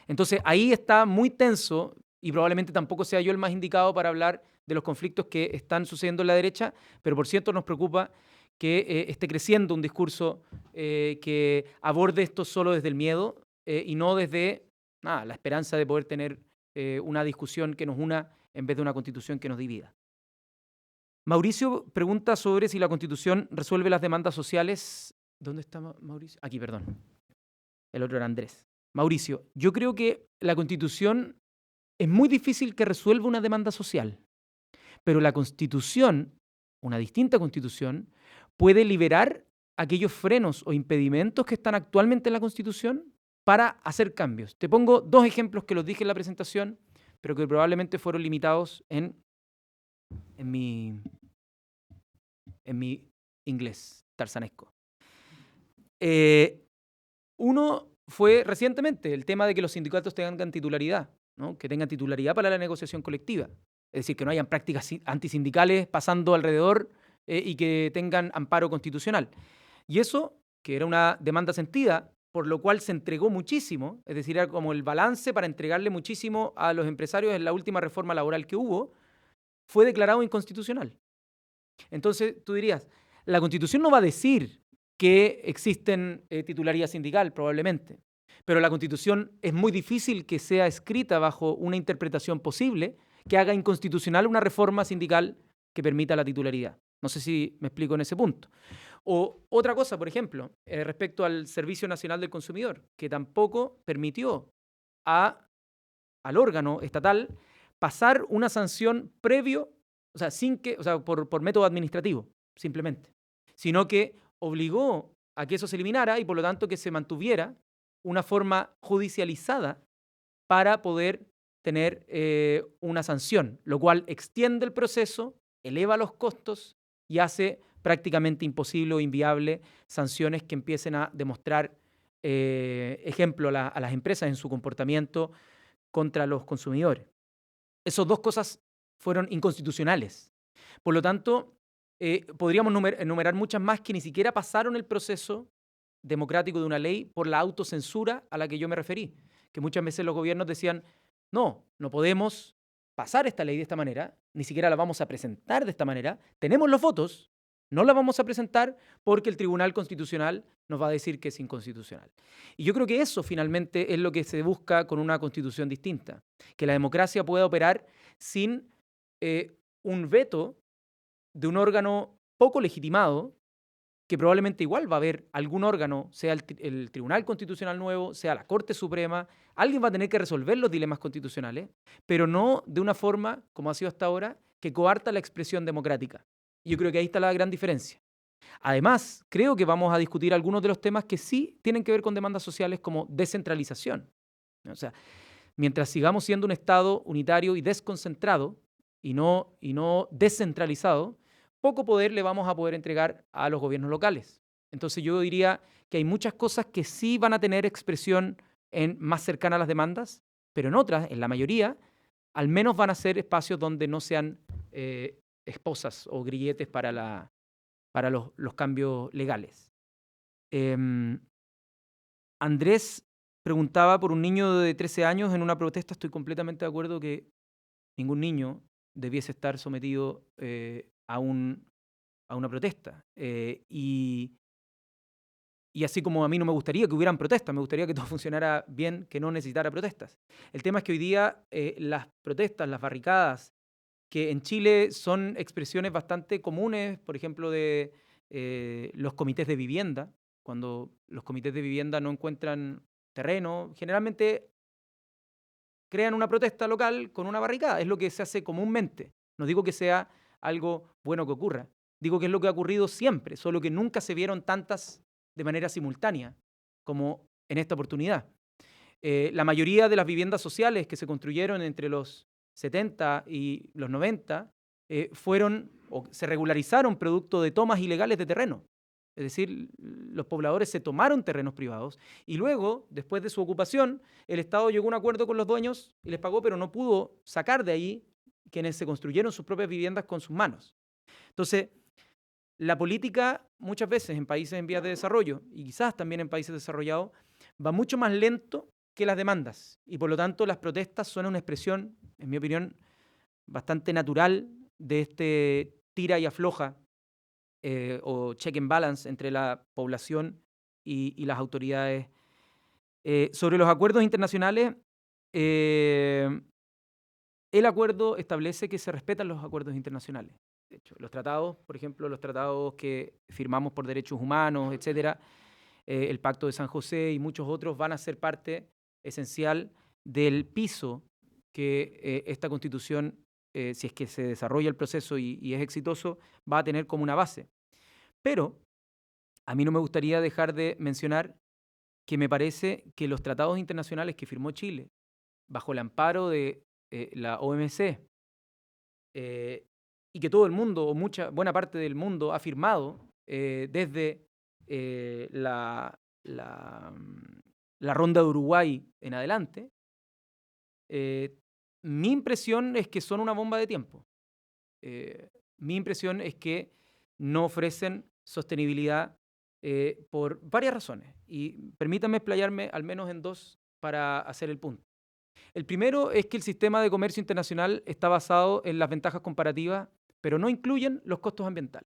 Entonces, ahí está muy tenso y probablemente tampoco sea yo el más indicado para hablar de los conflictos que están sucediendo en la derecha, pero por cierto nos preocupa que esté creciendo un discurso que aborde esto solo desde el miedo y no desde la esperanza de poder tener una discusión que nos una en vez de una constitución que nos divida. Mauricio pregunta sobre si la constitución resuelve las demandas sociales. ¿Dónde está Mauricio? Aquí, perdón. El otro era Andrés. Mauricio, yo creo que la constitución es muy difícil que resuelva una demanda social, pero la constitución, una distinta constitución, puede liberar aquellos frenos o impedimentos que están actualmente en la constitución para hacer cambios. Te pongo 2 ejemplos que los dije en la presentación, pero que probablemente fueron limitados en mi inglés tarzanesco. Uno fue recientemente el tema de que los sindicatos tengan titularidad, ¿no? Que tengan titularidad para la negociación colectiva. Es decir, que no hayan prácticas antisindicales pasando alrededor y que tengan amparo constitucional. Y eso, que era una demanda sentida, por lo cual se entregó muchísimo, es decir, era como el balance para entregarle muchísimo a los empresarios en la última reforma laboral que hubo, fue declarado inconstitucional. Entonces, tú dirías, la Constitución no va a decir que existen titularidad sindical, probablemente, pero la Constitución es muy difícil que sea escrita bajo una interpretación posible que haga inconstitucional una reforma sindical que permita la titularidad. No sé si me explico en ese punto. O otra cosa, por ejemplo, respecto al Servicio Nacional del Consumidor, que tampoco permitió al órgano estatal pasar una sanción previo, por método administrativo, simplemente, sino que obligó a que eso se eliminara y por lo tanto que se mantuviera una forma judicializada para poder tener una sanción, lo cual extiende el proceso, eleva los costos y hace prácticamente imposible o inviable sanciones que empiecen a demostrar ejemplo a las empresas en su comportamiento contra los consumidores. Esas 2 cosas fueron inconstitucionales. Por lo tanto, podríamos enumerar muchas más que ni siquiera pasaron el proceso democrático de una ley por la autocensura a la que yo me referí, que muchas veces los gobiernos decían, no podemos pasar esta ley de esta manera, ni siquiera la vamos a presentar de esta manera, tenemos los votos, no la vamos a presentar porque el Tribunal Constitucional nos va a decir que es inconstitucional. Y yo creo que eso finalmente es lo que se busca con una constitución distinta, que la democracia pueda operar sin un veto de un órgano poco legitimado, que probablemente igual va a haber algún órgano, sea el Tribunal Constitucional nuevo, sea la Corte Suprema, alguien va a tener que resolver los dilemas constitucionales, pero no de una forma, como ha sido hasta ahora, que coarta la expresión democrática. Yo creo que ahí está la gran diferencia. Además, creo que vamos a discutir algunos de los temas que sí tienen que ver con demandas sociales como descentralización. O sea, mientras sigamos siendo un Estado unitario y desconcentrado y no descentralizado, poco poder le vamos a poder entregar a los gobiernos locales. Entonces yo diría que hay muchas cosas que sí van a tener expresión más cercana a las demandas, pero en otras, en la mayoría, al menos van a ser espacios donde no sean esposas o grilletes para los cambios legales. Andrés preguntaba por un niño de 13 años en una protesta. Estoy completamente de acuerdo que ningún niño debiese estar sometido a una protesta. Y así como a mí no me gustaría que hubieran protestas, me gustaría que todo funcionara bien, que no necesitara protestas. El tema es que hoy día las protestas, las barricadas, que en Chile son expresiones bastante comunes, por ejemplo, de los comités de vivienda. Cuando los comités de vivienda no encuentran terreno, generalmente crean una protesta local con una barricada. Es lo que se hace comúnmente. No digo que sea algo bueno que ocurra. Digo que es lo que ha ocurrido siempre, solo que nunca se vieron tantas de manera simultánea como en esta oportunidad. La mayoría de las viviendas sociales que se construyeron entre los 70 y los 90 fueron o se regularizaron producto de tomas ilegales de terreno. Es decir, los pobladores se tomaron terrenos privados y luego, después de su ocupación, el Estado llegó a un acuerdo con los dueños y les pagó, pero no pudo sacar de ahí quienes se construyeron sus propias viviendas con sus manos. Entonces, la política muchas veces en países en vías de desarrollo y quizás también en países desarrollados va mucho más lento que las demandas y por lo tanto las protestas son una expresión, en mi opinión, bastante natural de este tira y afloja o check and balance entre la población y las autoridades. Sobre los acuerdos internacionales, el acuerdo establece que se respetan los acuerdos internacionales. De hecho, los tratados, por ejemplo, los tratados que firmamos por derechos humanos, etcétera, el Pacto de San José y muchos otros van a ser parte esencial del piso que esta Constitución, si es que se desarrolla el proceso y es exitoso, va a tener como una base. Pero a mí no me gustaría dejar de mencionar que me parece que los tratados internacionales que firmó Chile bajo el amparo de la OMC y que todo el mundo, o buena parte del mundo, ha firmado desde la ronda de Uruguay en adelante, mi impresión es que son una bomba de tiempo. Mi impresión es que no ofrecen sostenibilidad por varias razones. Y permítanme explayarme al menos en dos para hacer el punto. El primero es que el sistema de comercio internacional está basado en las ventajas comparativas, pero no incluyen los costos ambientales.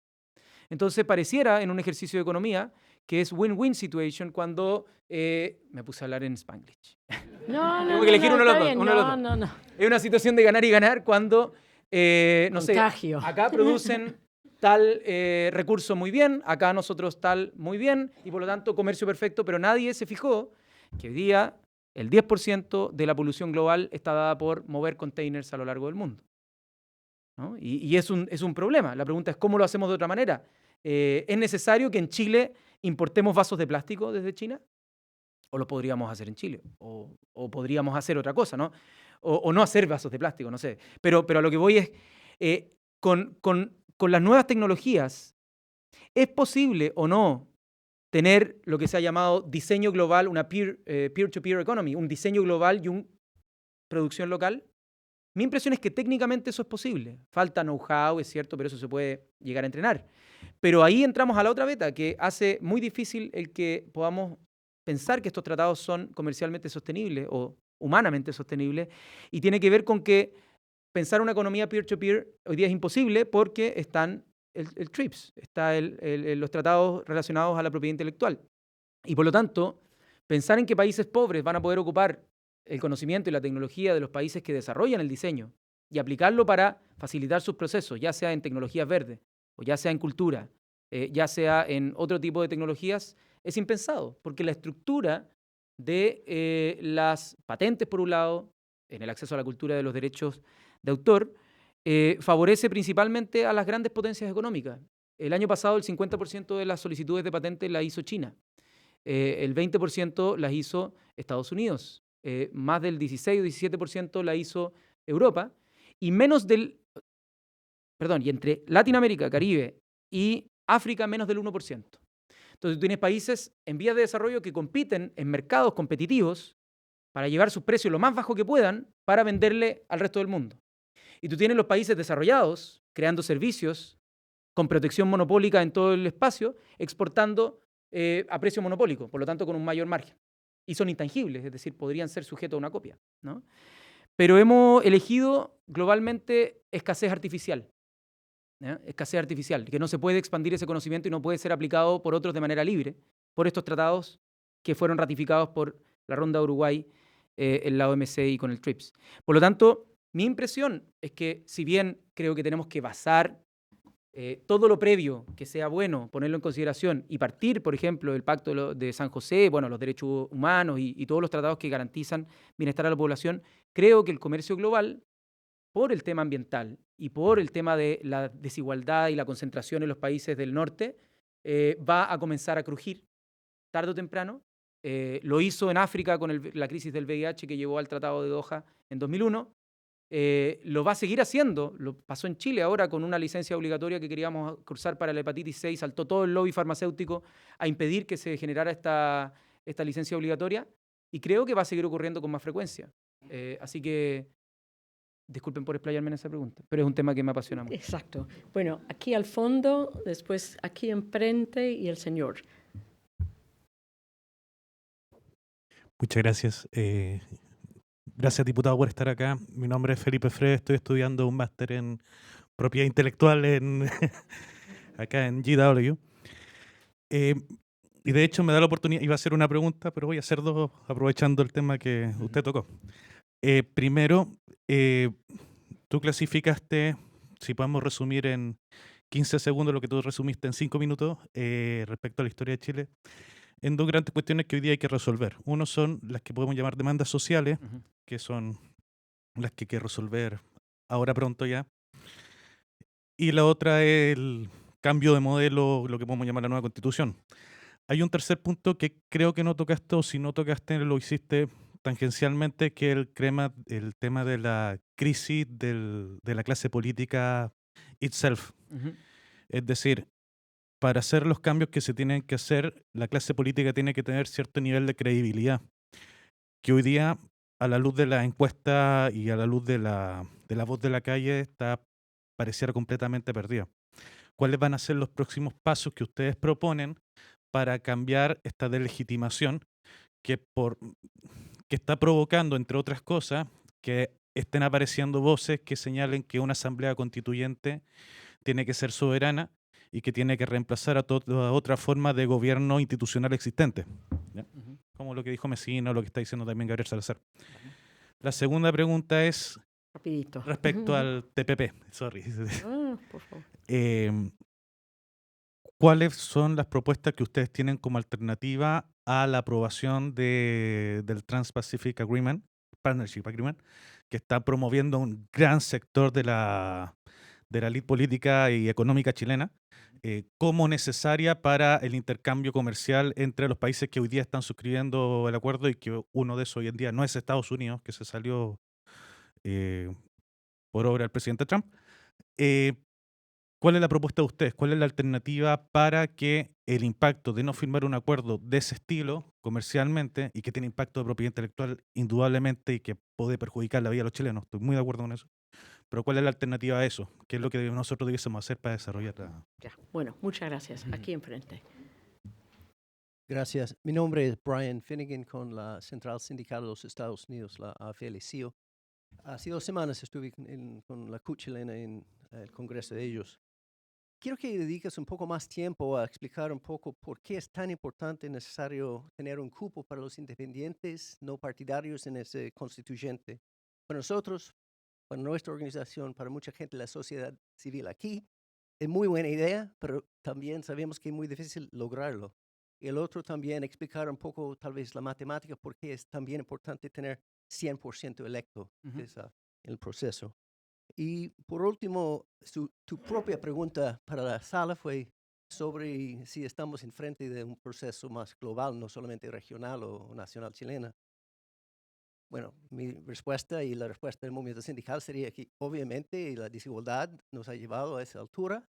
Entonces pareciera en un ejercicio de economía que es win-win situation cuando me puse a hablar en Spanglish. No, Tengo que elegir uno de los está dos, bien. uno de los No, dos. no, no. Es una situación de ganar y ganar cuando, no sé, Contagio. acá producen tal recurso muy bien, acá nosotros tal muy bien, y por lo tanto comercio perfecto, pero nadie se fijó que hoy día el 10% de la polución global está dada por mover containers a lo largo del mundo, ¿no? Y es un problema. La pregunta es cómo lo hacemos de otra manera. ¿Es necesario que en Chile importemos vasos de plástico desde China? ¿O lo podríamos hacer en Chile? ¿O podríamos hacer otra cosa, ¿no? O no hacer vasos de plástico, no sé. Pero a lo que voy es, con las nuevas tecnologías, ¿es posible o no tener lo que se ha llamado diseño global, una peer-to-peer economy, un diseño global y una producción local? Mi impresión es que técnicamente eso es posible. Falta know-how, es cierto, pero eso se puede llegar a entrenar. Pero ahí entramos a la otra beta, que hace muy difícil el que podamos pensar que estos tratados son comercialmente sostenibles o humanamente sostenibles, y tiene que ver con que pensar una economía peer-to-peer hoy día es imposible porque están el TRIPS, están los tratados relacionados a la propiedad intelectual. Y por lo tanto, pensar en que países pobres van a poder ocupar el conocimiento y la tecnología de los países que desarrollan el diseño y aplicarlo para facilitar sus procesos, ya sea en tecnologías verdes, o ya sea en cultura, ya sea en otro tipo de tecnologías, es impensado, porque la estructura de las patentes, por un lado, en el acceso a la cultura de los derechos de autor, favorece principalmente a las grandes potencias económicas. El año pasado el 50% de las solicitudes de patente las hizo China, el 20% las hizo Estados Unidos, más del 16 o 17% la hizo Europa, y y entre Latinoamérica, Caribe y África menos del 1%. Entonces tú tienes países en vías de desarrollo que compiten en mercados competitivos para llevar sus precios lo más bajo que puedan para venderle al resto del mundo. Y tú tienes los países desarrollados creando servicios con protección monopólica en todo el espacio, exportando a precio monopólico, por lo tanto con un mayor margen. Y son intangibles, es decir, podrían ser sujetos a una copia, ¿no? Pero hemos elegido globalmente escasez artificial. ¿Ya? Escasez artificial, que no se puede expandir ese conocimiento y no puede ser aplicado por otros de manera libre, por estos tratados que fueron ratificados por la Ronda de Uruguay en la OMC y con el TRIPS. Por lo tanto, mi impresión es que si bien creo que tenemos que basar todo lo previo que sea bueno, ponerlo en consideración y partir, por ejemplo, del Pacto de San José, bueno, los derechos humanos y todos los tratados que garantizan bienestar a la población, creo que el comercio global, por el tema ambiental y por el tema de la desigualdad y la concentración en los países del norte, va a comenzar a crujir tarde o temprano. Lo hizo en África con la crisis del VIH que llevó al Tratado de Doha en 2001. lo va a seguir haciendo. Lo pasó en Chile ahora con una licencia obligatoria que queríamos cursar para la hepatitis C, y saltó todo el lobby farmacéutico a impedir que se generara esta licencia obligatoria, y creo que va a seguir ocurriendo con más frecuencia. Así que, disculpen por explayarme en esa pregunta, pero es un tema que me apasiona mucho. Exacto. Bueno, aquí al fondo, después aquí enfrente y el señor. Muchas gracias. Gracias, diputado, por estar acá. Mi nombre es Felipe Fred, estoy estudiando un máster en propiedad intelectual acá en GW. Y de hecho me da la oportunidad, iba a hacer una pregunta, pero voy a hacer dos aprovechando el tema que usted tocó. Primero, tú clasificaste, si podemos resumir en 15 segundos lo que tú resumiste en 5 minutos respecto a la historia de Chile, en dos grandes cuestiones que hoy día hay que resolver. Uno son las que podemos llamar demandas sociales, que son las que hay que resolver ahora pronto ya. Y la otra es el cambio de modelo, lo que podemos llamar la nueva constitución. Hay un tercer punto que creo que no tocaste, o si no tocaste lo hiciste tangencialmente, que es el tema de la crisis de la clase política itself. Es decir, para hacer los cambios que se tienen que hacer, la clase política tiene que tener cierto nivel de credibilidad, que hoy día, a la luz de la encuesta y a la luz de la voz de la calle, pareciera completamente perdida. ¿Cuáles van a ser los próximos pasos que ustedes proponen para cambiar esta delegitimación que está provocando, entre otras cosas, que estén apareciendo voces que señalen que una asamblea constituyente tiene que ser soberana y que tiene que reemplazar a toda otra forma de gobierno institucional existente? ¿Ya? Como lo que dijo Mesina o lo que está diciendo también Gabriel Salazar. La segunda pregunta es Rapidito. respecto al TPP. Sorry. Por favor. ¿Cuáles son las propuestas que ustedes tienen como alternativa a la aprobación del Trans-Pacific Agreement, Partnership Agreement, que está promoviendo un gran sector de la elite política y económica chilena, como necesaria para el intercambio comercial entre los países que hoy día están suscribiendo el acuerdo, y que uno de esos hoy en día no es Estados Unidos, que se salió por obra del presidente Trump? ¿Cuál es la propuesta de ustedes? ¿Cuál es la alternativa para que el impacto de no firmar un acuerdo de ese estilo comercialmente, y que tiene impacto de propiedad intelectual indudablemente y que puede perjudicar la vida de los chilenos? Estoy muy de acuerdo con eso. Pero ¿cuál es la alternativa a eso? ¿Qué es lo que nosotros debiésemos hacer para desarrollar la... Ya. Bueno, muchas gracias. Aquí enfrente. Gracias. Mi nombre es Brian Finnegan con la Central Sindical de los Estados Unidos, la AFL-CIO. Hace 2 semanas estuve con la CUT chilena en el congreso de ellos. Quiero que dediques un poco más tiempo a explicar un poco por qué es tan importante y necesario tener un cupo para los independientes no partidarios en ese constituyente. Para nosotros, para nuestra organización, para mucha gente de la sociedad civil aquí, es muy buena idea, pero también sabemos que es muy difícil lograrlo. Y el otro también, explicar un poco tal vez la matemática, por qué es también importante tener 100% electo en el proceso. Y por último, tu propia pregunta para la sala fue sobre si estamos enfrente de un proceso más global, no solamente regional o nacional chilena. Bueno, mi respuesta y la respuesta del movimiento sindical sería que obviamente la desigualdad nos ha llevado a esa altura,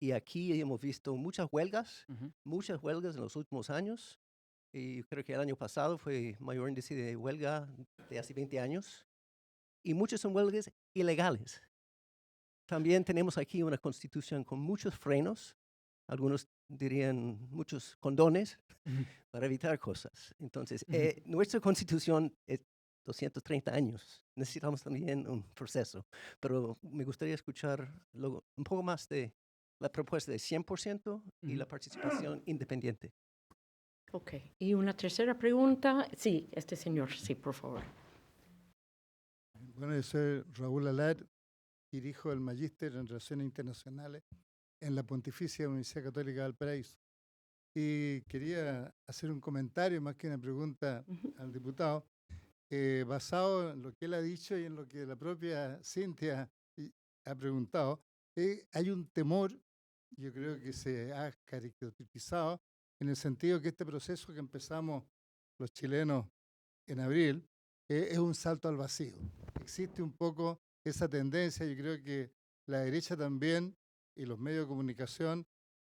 y aquí hemos visto muchas huelgas en los últimos años, y creo que el año pasado fue el mayor índice de huelga de hace 20 años, y muchas son huelgas ilegales. También tenemos aquí una constitución con muchos frenos, algunos dirían muchos condones, para evitar cosas. Entonces, nuestra constitución es 230 años. Necesitamos también un proceso. Pero me gustaría escuchar luego un poco más de la propuesta de 100% y la participación independiente. Ok. Y una tercera pregunta. Sí, este señor, sí, por favor. Bueno, yo soy Raúl Alar, dirijo el Magíster en Relaciones Internacionales en la Pontificia Universidad Católica de Valparaíso. Y quería hacer un comentario más que una pregunta al diputado, basado en lo que él ha dicho y en lo que la propia Cintia ha preguntado. Hay un temor, yo creo que se ha caracterizado en el sentido que este proceso que empezamos los chilenos en abril es un salto al vacío. Existe un poco esa tendencia, yo creo que la derecha también y los medios de comunicación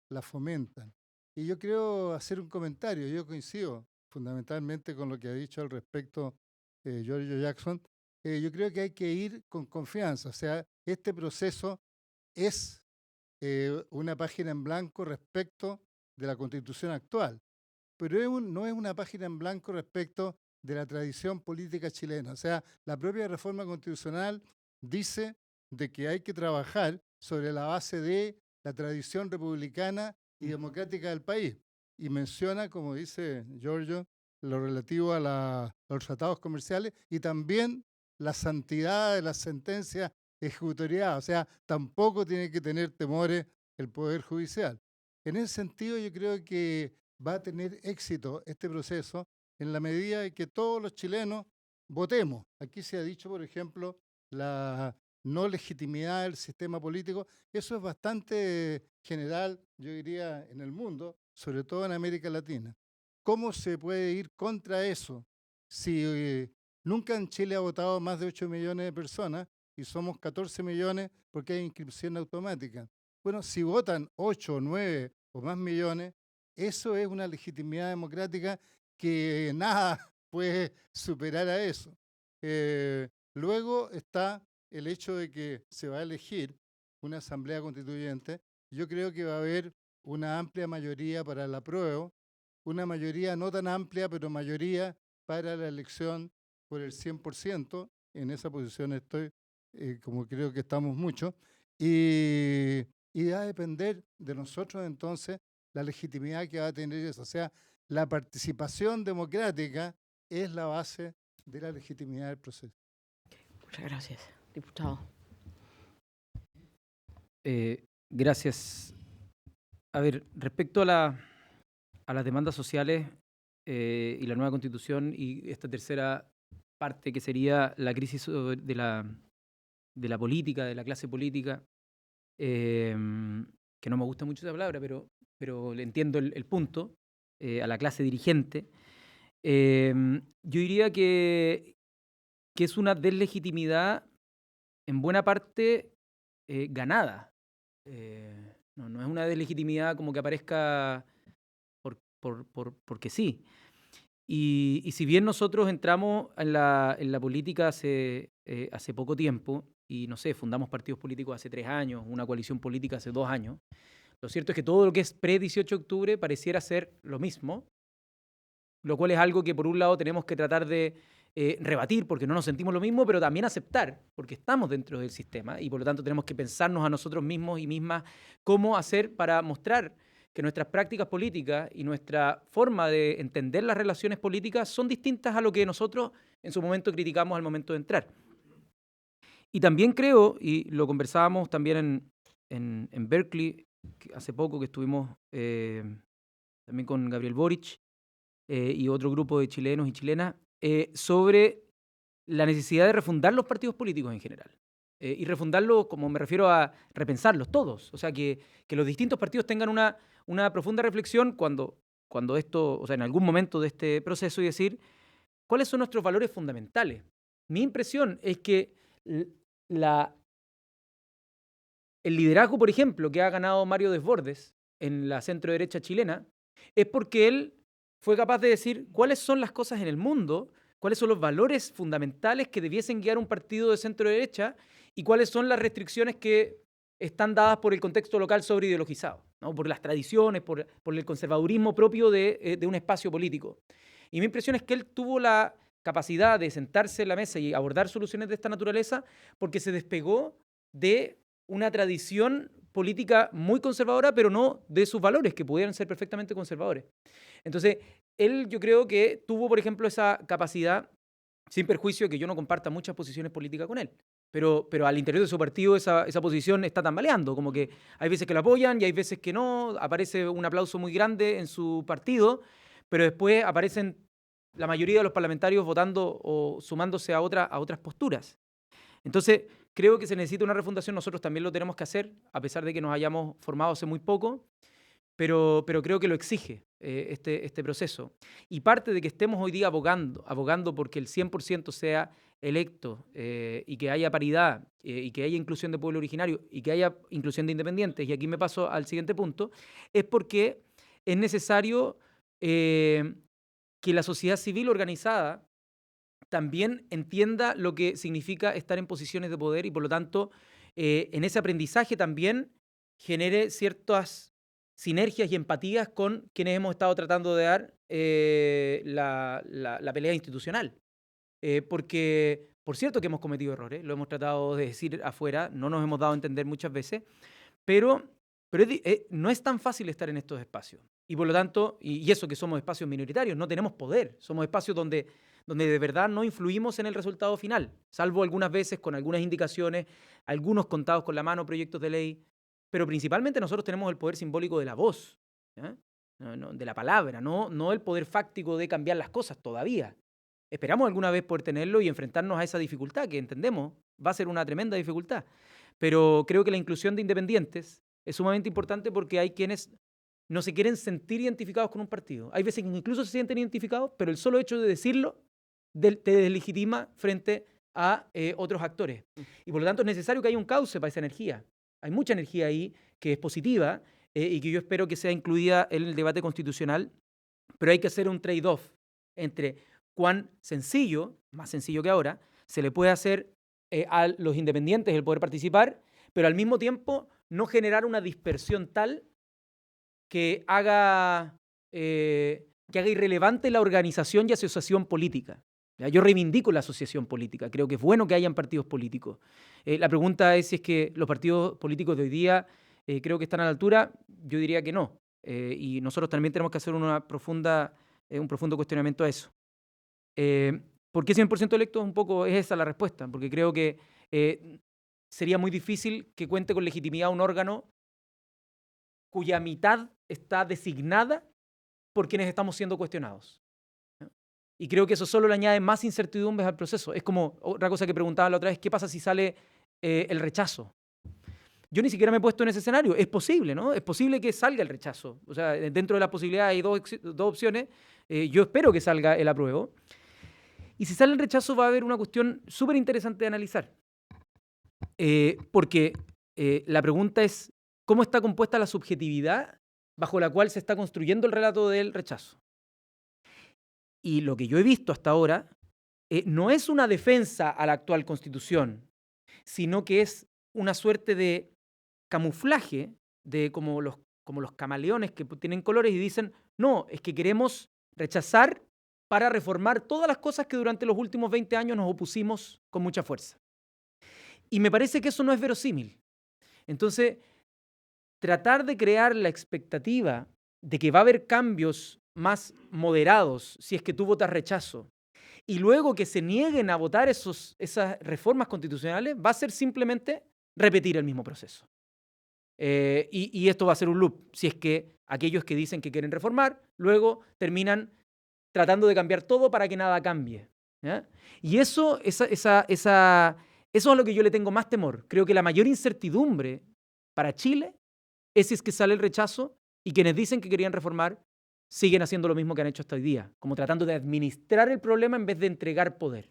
la fomentan. Y yo quiero hacer un comentario, yo coincido fundamentalmente con lo que ha dicho al respecto Giorgio Jackson. Yo creo que hay que ir con confianza, o sea, este proceso es una página en blanco respecto de la Constitución actual, pero no es una página en blanco respecto de la tradición política chilena. O sea, la propia reforma constitucional dice de que hay que trabajar sobre la base de la tradición republicana y democrática del país. Y menciona, como dice Giorgio, lo relativo a los tratados comerciales y también la santidad de las sentencias ejecutoriadas. O sea, tampoco tiene que tener temores el Poder Judicial. En ese sentido, yo creo que va a tener éxito este proceso en la medida en que todos los chilenos votemos. Aquí se ha dicho, por ejemplo, la no legitimidad del sistema político. Eso es bastante general, yo diría, en el mundo, sobre todo en América Latina. ¿Cómo se puede ir contra eso si nunca en Chile ha votado más de 8 millones de personas y somos 14 millones porque hay inscripción automática? Bueno, si votan 8, 9 o más millones, eso es una legitimidad democrática que nada puede superar a eso. Luego está el hecho de que se va a elegir una asamblea constituyente. Yo creo que va a haber una amplia mayoría para el apruebo, una mayoría no tan amplia, pero mayoría para la elección por el 100%. En esa posición estoy, como creo que estamos muchos. Y va a depender de nosotros entonces la legitimidad que va a tener eso. O sea, la participación democrática es la base de la legitimidad del proceso. Muchas gracias, diputado. Gracias. A ver, respecto a las demandas sociales y la nueva constitución y esta tercera parte que sería la crisis de la política, de la clase política, que no me gusta mucho esa palabra, pero le entiendo el punto, a la clase dirigente. Yo diría que es una deslegitimidad en buena parte ganada. No es una deslegitimidad como que aparezca porque sí. Y si bien nosotros entramos en la política hace poco tiempo, y no sé, fundamos partidos políticos hace 3 años, una coalición política hace 2 años, lo cierto es que todo lo que es pre-18 de octubre pareciera ser lo mismo, lo cual es algo que por un lado tenemos que tratar de rebatir porque no nos sentimos lo mismo, pero también aceptar porque estamos dentro del sistema y por lo tanto tenemos que pensarnos a nosotros mismos y mismas cómo hacer para mostrar que nuestras prácticas políticas y nuestra forma de entender las relaciones políticas son distintas a lo que nosotros en su momento criticamos al momento de entrar. Y también creo, y lo conversábamos también en Berkeley, hace poco que estuvimos también con Gabriel Boric y otro grupo de chilenos y chilenas, sobre la necesidad de refundar los partidos políticos en general. Y refundarlos, como me refiero a repensarlos todos. O sea, que los distintos partidos tengan una profunda reflexión cuando esto, o sea, en algún momento de este proceso y decir, ¿cuáles son nuestros valores fundamentales? Mi impresión es que el liderazgo, por ejemplo, que ha ganado Mario Desbordes en la centro-derecha chilena, es porque él fue capaz de decir cuáles son las cosas en el mundo, cuáles son los valores fundamentales que debiesen guiar un partido de centro-derecha y cuáles son las restricciones que están dadas por el contexto local sobreideologizado, ¿no? Por las tradiciones, por el conservadurismo propio de un espacio político. Y mi impresión es que él tuvo la capacidad de sentarse en la mesa y abordar soluciones de esta naturaleza porque se despegó de una tradición política muy conservadora, pero no de sus valores, que pudieran ser perfectamente conservadores. Entonces, él yo creo que tuvo, por ejemplo, esa capacidad, sin perjuicio de que yo no comparta muchas posiciones políticas con él, pero al interior de su partido esa posición está tambaleando, como que hay veces que lo apoyan y hay veces que no, aparece un aplauso muy grande en su partido, pero después aparecen la mayoría de los parlamentarios votando o sumándose a otras posturas. Entonces, creo que se necesita una refundación, nosotros también lo tenemos que hacer, a pesar de que nos hayamos formado hace muy poco, pero creo que lo exige este proceso. Y parte de que estemos hoy día abogando porque el 100% sea electo y que haya paridad y que haya inclusión de pueblo originario y que haya inclusión de independientes, y aquí me paso al siguiente punto, es porque es necesario que la sociedad civil organizada también entienda lo que significa estar en posiciones de poder y por lo tanto en ese aprendizaje también genere ciertas sinergias y empatías con quienes hemos estado tratando de dar la pelea institucional. Porque, por cierto que hemos cometido errores, lo hemos tratado de decir afuera, no nos hemos dado a entender muchas veces, pero no es tan fácil estar en estos espacios. Y por lo tanto, y eso que somos espacios minoritarios, no tenemos poder, somos espacios donde de verdad no influimos en el resultado final, salvo algunas veces con algunas indicaciones, algunos contados con la mano, proyectos de ley, pero principalmente nosotros tenemos el poder simbólico de la voz, ¿ya? De la palabra, no el poder fáctico de cambiar las cosas todavía. Esperamos alguna vez poder tenerlo y enfrentarnos a esa dificultad que entendemos va a ser una tremenda dificultad. Pero creo que la inclusión de independientes es sumamente importante porque hay quienes no se quieren sentir identificados con un partido. Hay veces que incluso se sienten identificados, pero el solo hecho de decirlo te deslegitima frente a otros actores. Y por lo tanto es necesario que haya un cauce para esa energía. Hay mucha energía ahí que es positiva y que yo espero que sea incluida en el debate constitucional, pero hay que hacer un trade-off entre cuán sencillo, más sencillo que ahora, se le puede hacer a los independientes el poder participar, pero al mismo tiempo no generar una dispersión tal que haga irrelevante la organización y asociación política. ¿Ya? Yo reivindico la asociación política, creo que es bueno que hayan partidos políticos. La pregunta es si es que los partidos políticos de hoy día creo que están a la altura. Yo diría que no. Y nosotros también tenemos que hacer un profundo cuestionamiento a eso. ¿Por qué 100% electos? Un poco es esa la respuesta, porque creo que sería muy difícil que cuente con legitimidad un órgano cuya mitad está designada por quienes estamos siendo cuestionados. Y creo que eso solo le añade más incertidumbres al proceso. Es como otra cosa que preguntaba la otra vez, ¿qué pasa si sale el rechazo? Yo ni siquiera me he puesto en ese escenario. Es posible, ¿no? Es posible que salga el rechazo. O sea, dentro de la posibilidad hay dos opciones. Yo espero que salga el apruebo. Y si sale el rechazo va a haber una cuestión súper interesante de analizar. Porque la pregunta es, ¿cómo está compuesta la subjetividad bajo la cual se está construyendo el relato del rechazo? Y lo que yo he visto hasta ahora no es una defensa a la actual Constitución, sino que es una suerte de camuflaje de como los camaleones que tienen colores y dicen, no, es que queremos rechazar para reformar todas las cosas que durante los últimos 20 años nos opusimos con mucha fuerza. Y me parece que eso no es verosímil. Entonces, tratar de crear la expectativa de que va a haber cambios más moderados si es que tú votas rechazo, y luego que se nieguen a votar esas reformas constitucionales, va a ser simplemente repetir el mismo proceso. Y esto va a ser un loop, si es que aquellos que dicen que quieren reformar, luego terminan tratando de cambiar todo para que nada cambie, ¿ya? Y eso es a lo que yo le tengo más temor. Creo que la mayor incertidumbre para Chile es si es que sale el rechazo y quienes dicen que querían reformar siguen haciendo lo mismo que han hecho hasta hoy día, como tratando de administrar el problema en vez de entregar poder.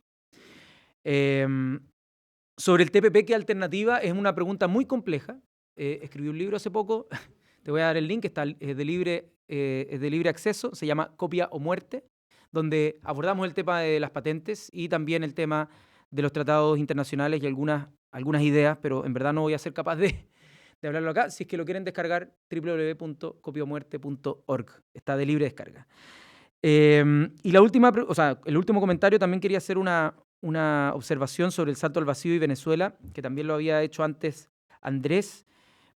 Sobre el TPP, ¿qué alternativa? Es una pregunta muy compleja. Escribí un libro hace poco, te voy a dar el link, es de libre acceso, se llama Copia o Muerte, donde abordamos el tema de las patentes y también el tema de los tratados internacionales y algunas ideas, pero en verdad no voy a ser capaz de hablarlo acá. Si es que lo quieren descargar, www.copiamuerte.org. Está de libre descarga. Y el último comentario, también quería hacer una observación sobre el salto al vacío y Venezuela, que también lo había hecho antes Andrés,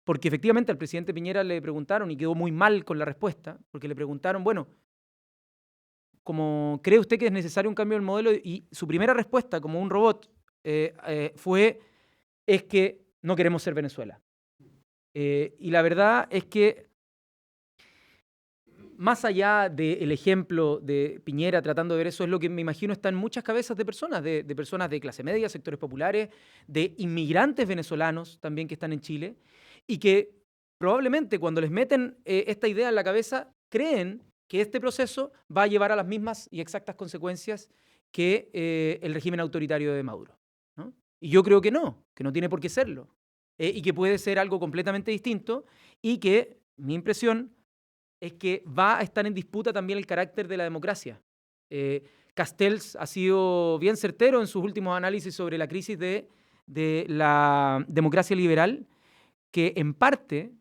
porque efectivamente al presidente Piñera le preguntaron, y quedó muy mal con la respuesta, porque le preguntaron, bueno, ¿cómo cree usted que es necesario un cambio del modelo? Y su primera respuesta, como un robot, es que no queremos ser Venezuela. Y la verdad es que, más allá del ejemplo de Piñera tratando de ver eso, es lo que me imagino está en muchas cabezas de personas, de personas de clase media, sectores populares, de inmigrantes venezolanos también que están en Chile, y que probablemente cuando les meten esta idea en la cabeza, creen que este proceso va a llevar a las mismas y exactas consecuencias que el régimen autoritario de Maduro, ¿no? Y yo creo que no tiene por qué serlo, y que puede ser algo completamente distinto, y que mi impresión es que va a estar en disputa también el carácter de la democracia. Castells ha sido bien certero en sus últimos análisis sobre la crisis de la democracia liberal, que en parte,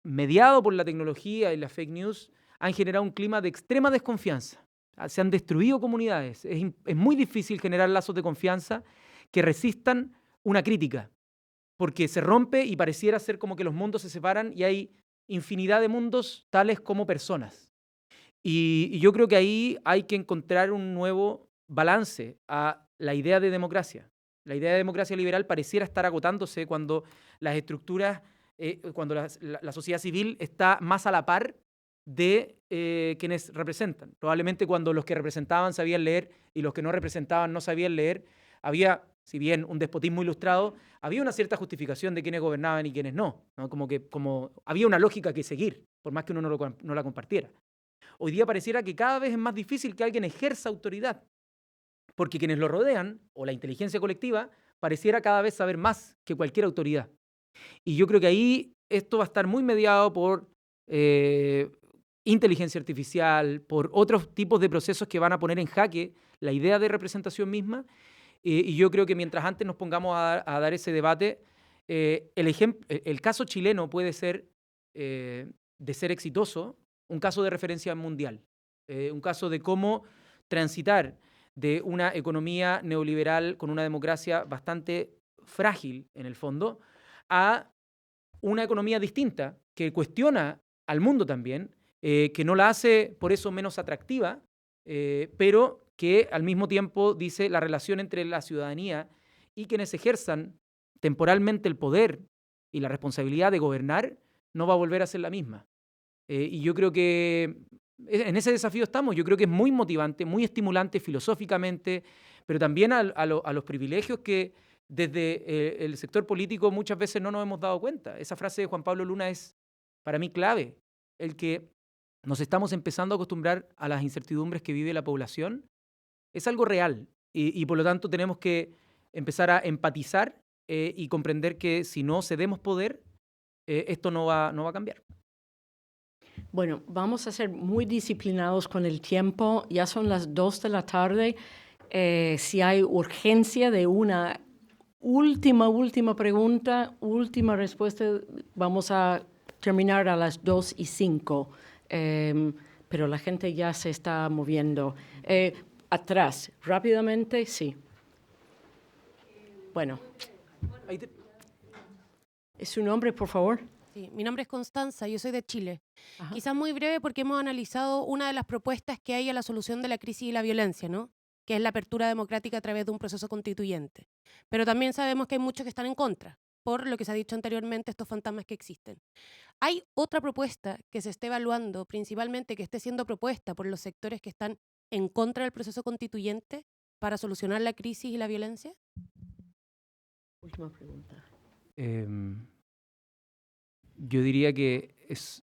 mediado por la tecnología y las fake news, han generado un clima de extrema desconfianza. Se han destruido comunidades. Es muy difícil generar lazos de confianza que resistan una crítica, porque se rompe y pareciera ser como que los mundos se separan y hay infinidad de mundos tales como personas. Y yo creo que ahí hay que encontrar un nuevo balance a la idea de democracia. La idea de democracia liberal pareciera estar agotándose cuando las estructuras, cuando la sociedad civil está más a la par de quienes representan. Probablemente cuando los que representaban sabían leer y los que no representaban no sabían leer, había, si bien un despotismo ilustrado, había una cierta justificación de quienes gobernaban y quienes no, ¿no? Como había una lógica que seguir, por más que uno no la compartiera. Hoy día pareciera que cada vez es más difícil que alguien ejerza autoridad, porque quienes lo rodean, o la inteligencia colectiva, pareciera cada vez saber más que cualquier autoridad. Y yo creo que ahí esto va a estar muy mediado por inteligencia artificial, por otros tipos de procesos que van a poner en jaque la idea de representación misma. Y yo creo que mientras antes nos pongamos a dar ese debate, el caso chileno puede ser, de ser exitoso, un caso de referencia mundial, un caso de cómo transitar de una economía neoliberal con una democracia bastante frágil en el fondo a una economía distinta que cuestiona al mundo también, que no la hace por eso menos atractiva, pero que al mismo tiempo dice la relación entre la ciudadanía y quienes ejerzan temporalmente el poder y la responsabilidad de gobernar no va a volver a ser la misma. Y yo creo que en ese desafío estamos. Yo creo que es muy motivante, muy estimulante filosóficamente, pero también a los privilegios que desde el sector político muchas veces no nos hemos dado cuenta. Esa frase de Juan Pablo Luna es para mí clave, el que nos estamos empezando a acostumbrar a las incertidumbres que vive la población. Es algo real y por lo tanto tenemos que empezar a empatizar y comprender que si no cedemos poder, esto no va a cambiar. Bueno, vamos a ser muy disciplinados con el tiempo. Ya son las 2 de la tarde. Si hay urgencia de una última pregunta, última respuesta, vamos a terminar a las 2:05. Pero la gente ya se está moviendo. Atrás, rápidamente, sí. Bueno. ¿Es su nombre, por favor? Sí, mi nombre es Constanza, yo soy de Chile. Ajá. Quizás muy breve porque hemos analizado una de las propuestas que hay a la solución de la crisis y la violencia, ¿no? Que es la apertura democrática a través de un proceso constituyente. Pero también sabemos que hay muchos que están en contra, por lo que se ha dicho anteriormente, estos fantasmas que existen. ¿Hay otra propuesta que se esté evaluando, principalmente que esté siendo propuesta por los sectores que están en contra del proceso constituyente para solucionar la crisis y la violencia? Última pregunta. Yo diría que es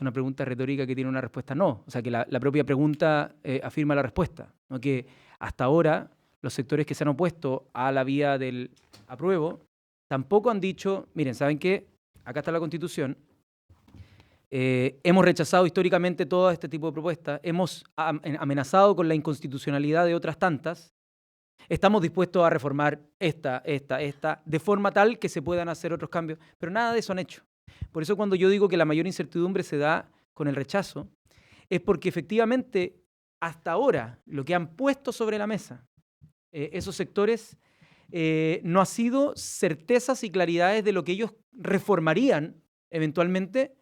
una pregunta retórica que tiene una respuesta no. O sea, que la propia pregunta afirma la respuesta, ¿no? Que hasta ahora los sectores que se han opuesto a la vía del apruebo tampoco han dicho, miren, ¿saben qué? Acá está la Constitución. Hemos rechazado históricamente todo este tipo de propuestas. Hemos amenazado con la inconstitucionalidad de otras tantas. Estamos dispuestos a reformar esta, de forma tal que se puedan hacer otros cambios. Pero nada de eso han hecho. Por eso cuando yo digo que la mayor incertidumbre se da con el rechazo, es porque efectivamente hasta ahora lo que han puesto sobre la mesa esos sectores no ha sido certezas y claridades de lo que ellos reformarían eventualmente,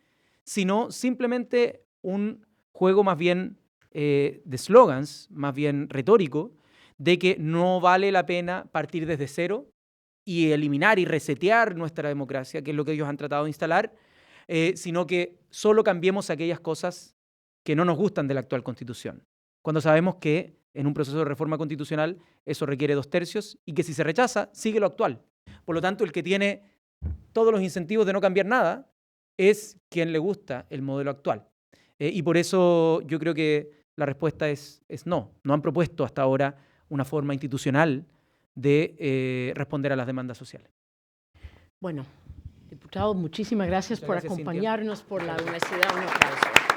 sino simplemente un juego más bien de slogans, más bien retórico, de que no vale la pena partir desde cero y eliminar y resetear nuestra democracia, que es lo que ellos han tratado de instalar, sino que solo cambiemos aquellas cosas que no nos gustan de la actual Constitución, cuando sabemos que en un proceso de reforma constitucional eso requiere 2/3 y que si se rechaza, sigue lo actual. Por lo tanto, el que tiene todos los incentivos de no cambiar nada es quien le gusta el modelo actual. Y por eso yo creo que la respuesta es no. No han propuesto hasta ahora una forma institucional de responder a las demandas sociales. Bueno, diputado, muchísimas gracias Muchas por gracias, Cintia. acompañarnos, por la honestidad. Un aplauso.